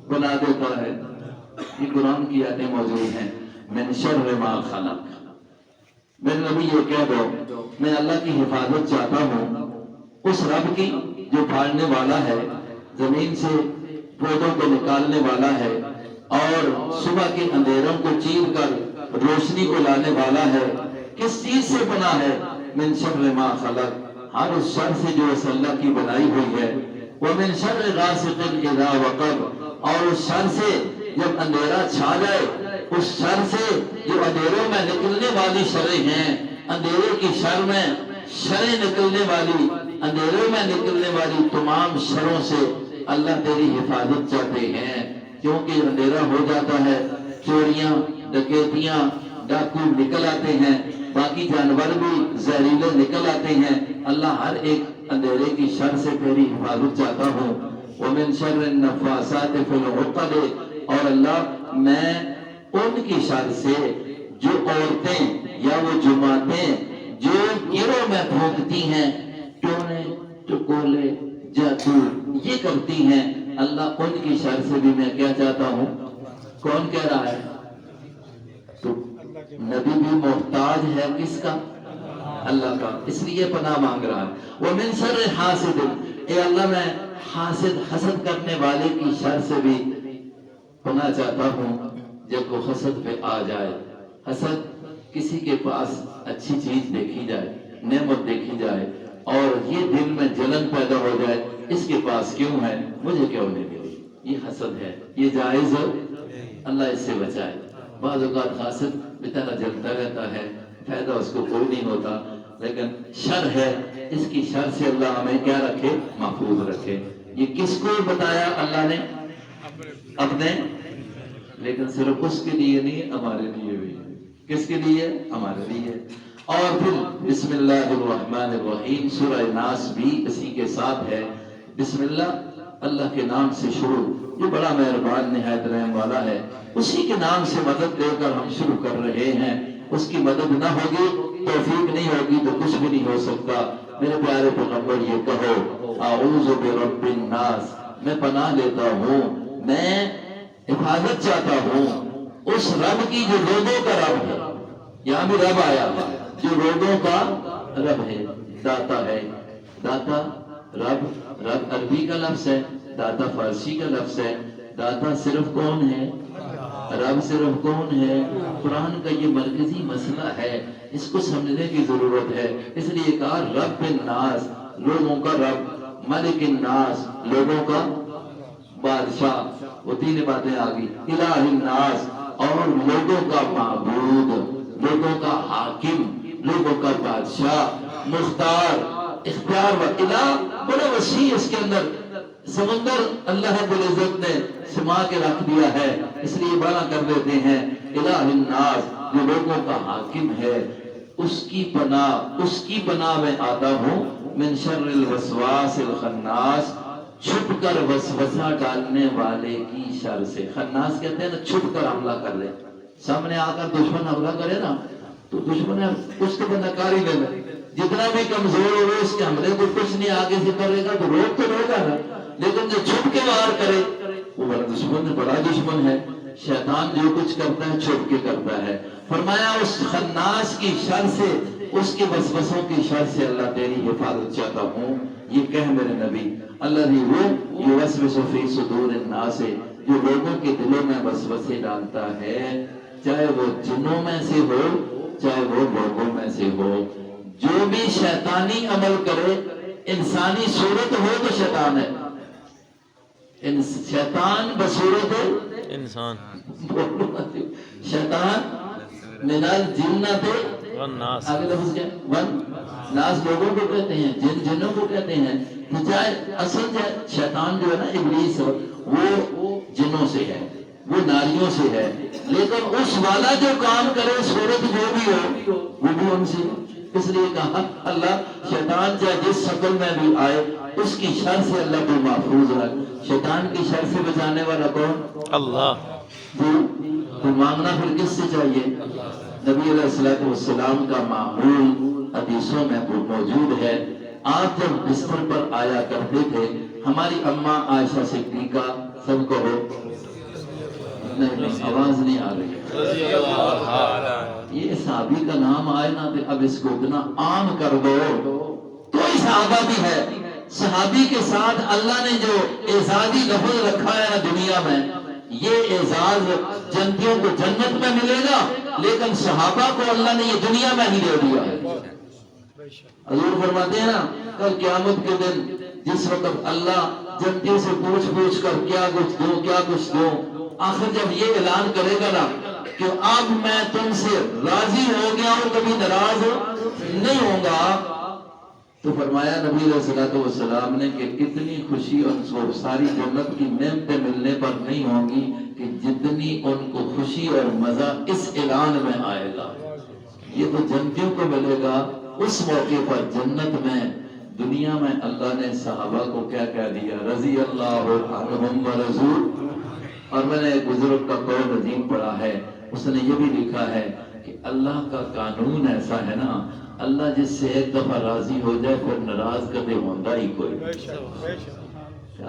بنا دیتا ہے؟ یہ قرآن کی آیتیں موجود ہیں۔ من شر ما خلق، میرے نبی یہ کہہ دو میں اللہ کی حفاظت چاہتا ہوں اس رب کی جو پھاڑنے والا ہے، زمین سے پودوں کو نکالنے والا ہے، اور صبح کے اندھیروں کو چیر کر روشنی کو لانے والا ہے۔ کس چیز سے پناہ ہے؟ من شر ما خلق، ہر اس شر سے جو اس اللہ کی بنائی ہوئی ہے۔ ومن شر غاسق اذا وقب، اور اس شر سے جب اندھیرا چھا جائے، اس شر سے جو اندھیروں میں نکلنے والی شریں ہیں، اندھیرے کی شر میں شریں نکلنے والی، اندھیروں میں نکلنے والی تمام شروں سے اللہ تیری حفاظت چاہتے ہیں، کیونکہ اندھیرا ہو جاتا ہے، چوریاں ڈکیتیاں ڈاکو نکل آتے ہیں، باقی جانور بھی زہریلے نکل آتے ہیں۔ اللہ ہر ایک اندھیرے کی شر سے تیری حفاظت چاہتا ہوں۔ ومن شر النفاثات فی العقد، اور اللہ میں ان کی شر سے جو عورتیں یا وہ جماعتیں جو گروہ میں پھونکتی ہیں، ٹونے ٹکولے جادو یہ کرتی ہیں، اللہ ان کی شر سے بھی میں کیا چاہتا ہوں۔ کون کہہ رہا ہے؟ تو نبی بھی محتاج ہے کس کا؟ اللہ کا، اس لیے پناہ مانگ رہا ہے۔ ومن شر حاسد، اے اللہ میں حاسد حسد کرنے والے کی شر سے بھی پناہ چاہتا ہوں۔ جب وہ حسد پہ آ جائے، حسد کسی کے پاس اچھی چیز دیکھی جائے، نعمت دیکھی جائے، اور یہ دل میں جلن پیدا ہو جائے، اس کے پاس کیوں ہے، مجھے کیوں نہیں ملی، یہ حسد ہے، یہ جائز ہے؟ اللہ اس سے بچائے۔ بعض اوقات حاسد بیچارہ جلتا رہتا ہے، فائدہ اس کو کوئی نہیں ہوتا، لیکن شر ہے، اس کی شر سے اللہ ہمیں کیا رکھے؟ محفوظ رکھے۔ یہ کس کو بتایا اللہ نے؟ اپنے، لیکن صرف اس کے لیے نہیں، ہمارے لیے بھی۔ کس کے لیے؟ ہمارے لیے۔ اور پھر بسم اللہ الرحمن الرحیم، سورہ ناس بھی اسی کے ساتھ ہے۔ بسم اللہ، اللہ کے نام سے شروع، جو بڑا مہربان نہایت رحم والا ہے، اسی کے نام سے مدد لے کر ہم شروع کر رہے ہیں۔ اس کی مدد نہ ہوگی، توفیق نہیں ہوگی تو کچھ بھی نہیں ہو سکتا۔ میرے پیارے پیغمبر یہ کہو، اعوذ برب الناس، میں پناہ لیتا ہوں، میں حفاظت چاہتا ہوں اس رب کی جو لوگوں کا رب ہے۔ یہاں بھی رب آیا، جو لوگوں کا رب ہے، داتا ہے۔ داتا رب، رب عربی کا لفظ ہے، داتا فارسی کا لفظ ہے۔ داتا صرف کون ہے؟ رب صرف کون ہے؟ قرآن کا یہ مرکزی مسئلہ ہے، اس کو سمجھنے کی ضرورت ہے۔ اس لیے کہا رب الناس، لوگوں کا رب، ملک الناس، لوگوں کا بادشاہ، وہ تین باتیں آ گئی، الہ الناس، اور لوگوں کا معبود، لوگوں کا حاکم، لوگوں کا بادشاہ، مختار، اختیار و الہ، بڑا وسیع اس کے اندر سمندر اللہ رب العزت نے سما کے رکھ دیا ہے، اس لیے بڑا کر دیتے ہیں الہ الناس، جو لوگوں کا حاکم ہے، اس کی پناہ میں آتا ہوں، من شر الوسواس الخناس، چھپ کر وسوسہ ڈالنے والے کی شر سے۔ خناس کہتے ہیں نا چھپ کر حملہ کر لے، سامنے آ کر دشمن حملہ کرے نا تو دشمن اس کو بندہ کار ہی لینا، جتنا بھی کمزور ہو اس کے حملے کو کچھ نہیں آگے سے کرے گا تو روک تو رہے گا نا، لیکن جو چھپ کے وار کرے وہ بڑا دشمن، بڑا دشمن ہے۔ شیطان جو کچھ کرتا ہے چھپ کے کرتا ہے۔ فرمایا اس خناس کی شر سے، اس کے وسوسوں کی شر سے اللہ تیری حفاظت چاہتا ہوں۔ یہ کہہ میرے نبی الذی وہ یوسوس فی صدور الناس، جو لوگوں کے دلوں میں وسوسے ڈالتا ہے، چاہے وہ جنوں میں سے ہو چاہے وہ لوگوں میں سے ہو۔ جو بھی شیطانی عمل کرے، انسانی صورت ہو تو شیطان ہے، شیطان بصورت انسان شیطان من الجنۃ والناس، آگے لفظ کیا ناس لوگوں کو کہتے ہیں، جن جنوں کو کہتے ہیں، تو چاہے اصل شیطان جو ہے نا ابلیس، وہ جنوں سے ہے، وہ ناریوں سے ہے، لیکن اس والا جو کام کرے صورت جو بھی ہو وہ بھی ان سے، اس لیے کہا اللہ شیطان چاہے جس شکل میں بھی آئے اس کی شر سے اللہ کو محفوظ رکھ۔ شیطان کی شر سے بچانے والا کون؟ اللہ۔ تو مانگنا پھر کس سے چاہیے؟ نبی علیہ السلام کا معمول حدیثوں میں موجود ہے۔ آپ جب بستر پر آیا کرتے تھے، ہماری اماں عائشہ صدیقہ، سب کہو، نہیں آواز نہیں آ رہی، یہ صحابی کا نام آئے نا تو اب اس کو اتنا عام کر دو، کوئی صحابہ بھی ہے، صحابی کے ساتھ اللہ نے جو اعزازی لفظ رکھا ہے نا دنیا میں، یہ اعزاز جنتیوں کو جنت میں ملے گا، لیکن صحابہ کو اللہ نے یہ دنیا میں ہی دے دیا ہے۔ حضور فرماتے ہیں نا کل قیامت کے دن جس وقت اللہ جنتیوں سے پوچھ کر کیا کچھ دوں، آخر جب یہ اعلان کرے گا نا کہ اب میں تم سے راضی ہو گیا ہوں، کبھی ناراض نہیں ہوں گا، تو فرمایا نبی علیہ السلام نے کہ اتنی خوشی ان کو ساری جنت کی نعمتیں ملنے پر نہیں ہوں گی کہ جتنی ان کو خوشی اور مزہ اس اعلان میں آئے گا۔ یہ تو جنتیوں کو ملے گا اس موقع پر جنت میں۔ دنیا میں اللہ نے صحابہ کو کیا کہہ دیا؟ رضی اللہ عنہم ورضوا۔ اور میں نے ایک بزرگ کا قول عظیم پڑھا ہے، اس نے یہ بھی لکھا ہے کہ اللہ کا قانون ایسا ہے نا، اللہ جس سے ایک دفعہ راضی ہو جائے پھر ناراض کبھی ہوتا ہی کوئی۔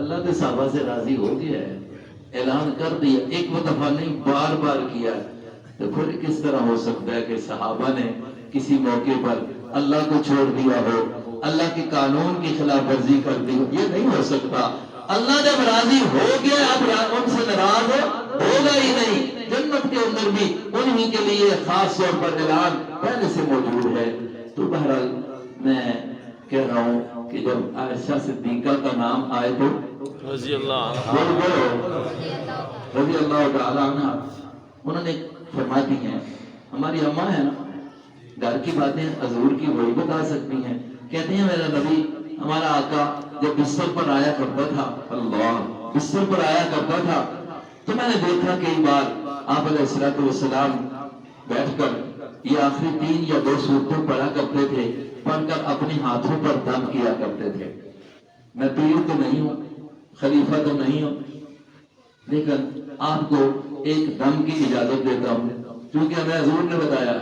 اللہ کے صحابہ سے راضی ہو گیا ہے، اعلان کر دیا، ایک دفعہ نہیں بار بار کیا، تو پھر کس طرح ہو سکتا ہے کہ صحابہ نے کسی موقع پر اللہ کو چھوڑ دیا ہو، اللہ کے قانون کی خلاف ورزی کر دی ہو؟ یہ نہیں ہو سکتا۔ اللہ جب راضی ہو گیا اب ان سے ناراض ہوگا ہی نہیں۔ جنت کے اندر بھی انہی کے لیے خاص طور پر اعلان پہلے سے موجود ہے۔ تو بہرحال میں کہہ رہا ہوں کہ جب عائشہ صدیقہ کا نام آئے تو رضی اللہ عنہ، رضی اللہ تعالی عنہ، انہوں نے فرماتی ہیں، ہماری اماں ہے نا، گھر کی باتیں حضور کی وہی بتا سکتی ہیں، کہتے ہیں میرا نبی ہمارا آقا جب بستر پر آیا کرتا تھا، اللہ بستر پر آیا کرتا تھا تو میں نے دیکھا کئی بار آپ علیہ السلام بیٹھ کر یہ آخری 3 یا 2 سورتیں پڑھا کرتے تھے، پڑھ کر اپنے ہاتھوں پر دم کیا کرتے تھے۔ میں پیر تو نہیں ہوں، خلیفہ تو نہیں ہوں، لیکن آپ کو ایک دم کی اجازت دیتا ہوں، کیونکہ ہمیں حضور نے بتایا۔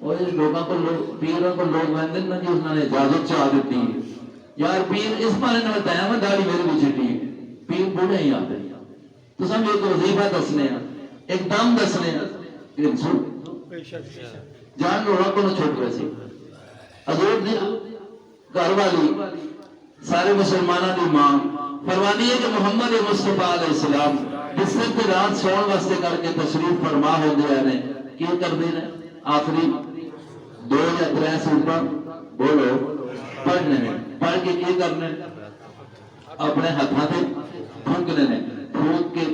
اور اس لوگوں کو پیروں کو لوگ مانتے نا کہ انہوں نے اجازت چاہ دیتی ہے، یار پیر اس بارے نے بتایا میں داڑھی میرے بھی چھٹی ہے، پیر بوڑھے ہی آتے ہیں تو سب ایک وظیفہ دسنے ہیں، ایک دم دسنے ہیں، جان لوڑا کو نہ چھوٹ ویسے حضور نے گھر والی سارے مسلمانوں کی ماں فرمانی ہے کہ محمد مصطفیٰ علیہ السلام بستر کی رات سون واسطے کر کے تشریف فرما ہو گیا نے کی کر دے رہے آخری 2 یا 3 سورتاں بولو پڑھنے نے، پڑھ کے کی کرنے اپنے ہاتھوں سے پھونکنے نے، پھونک کے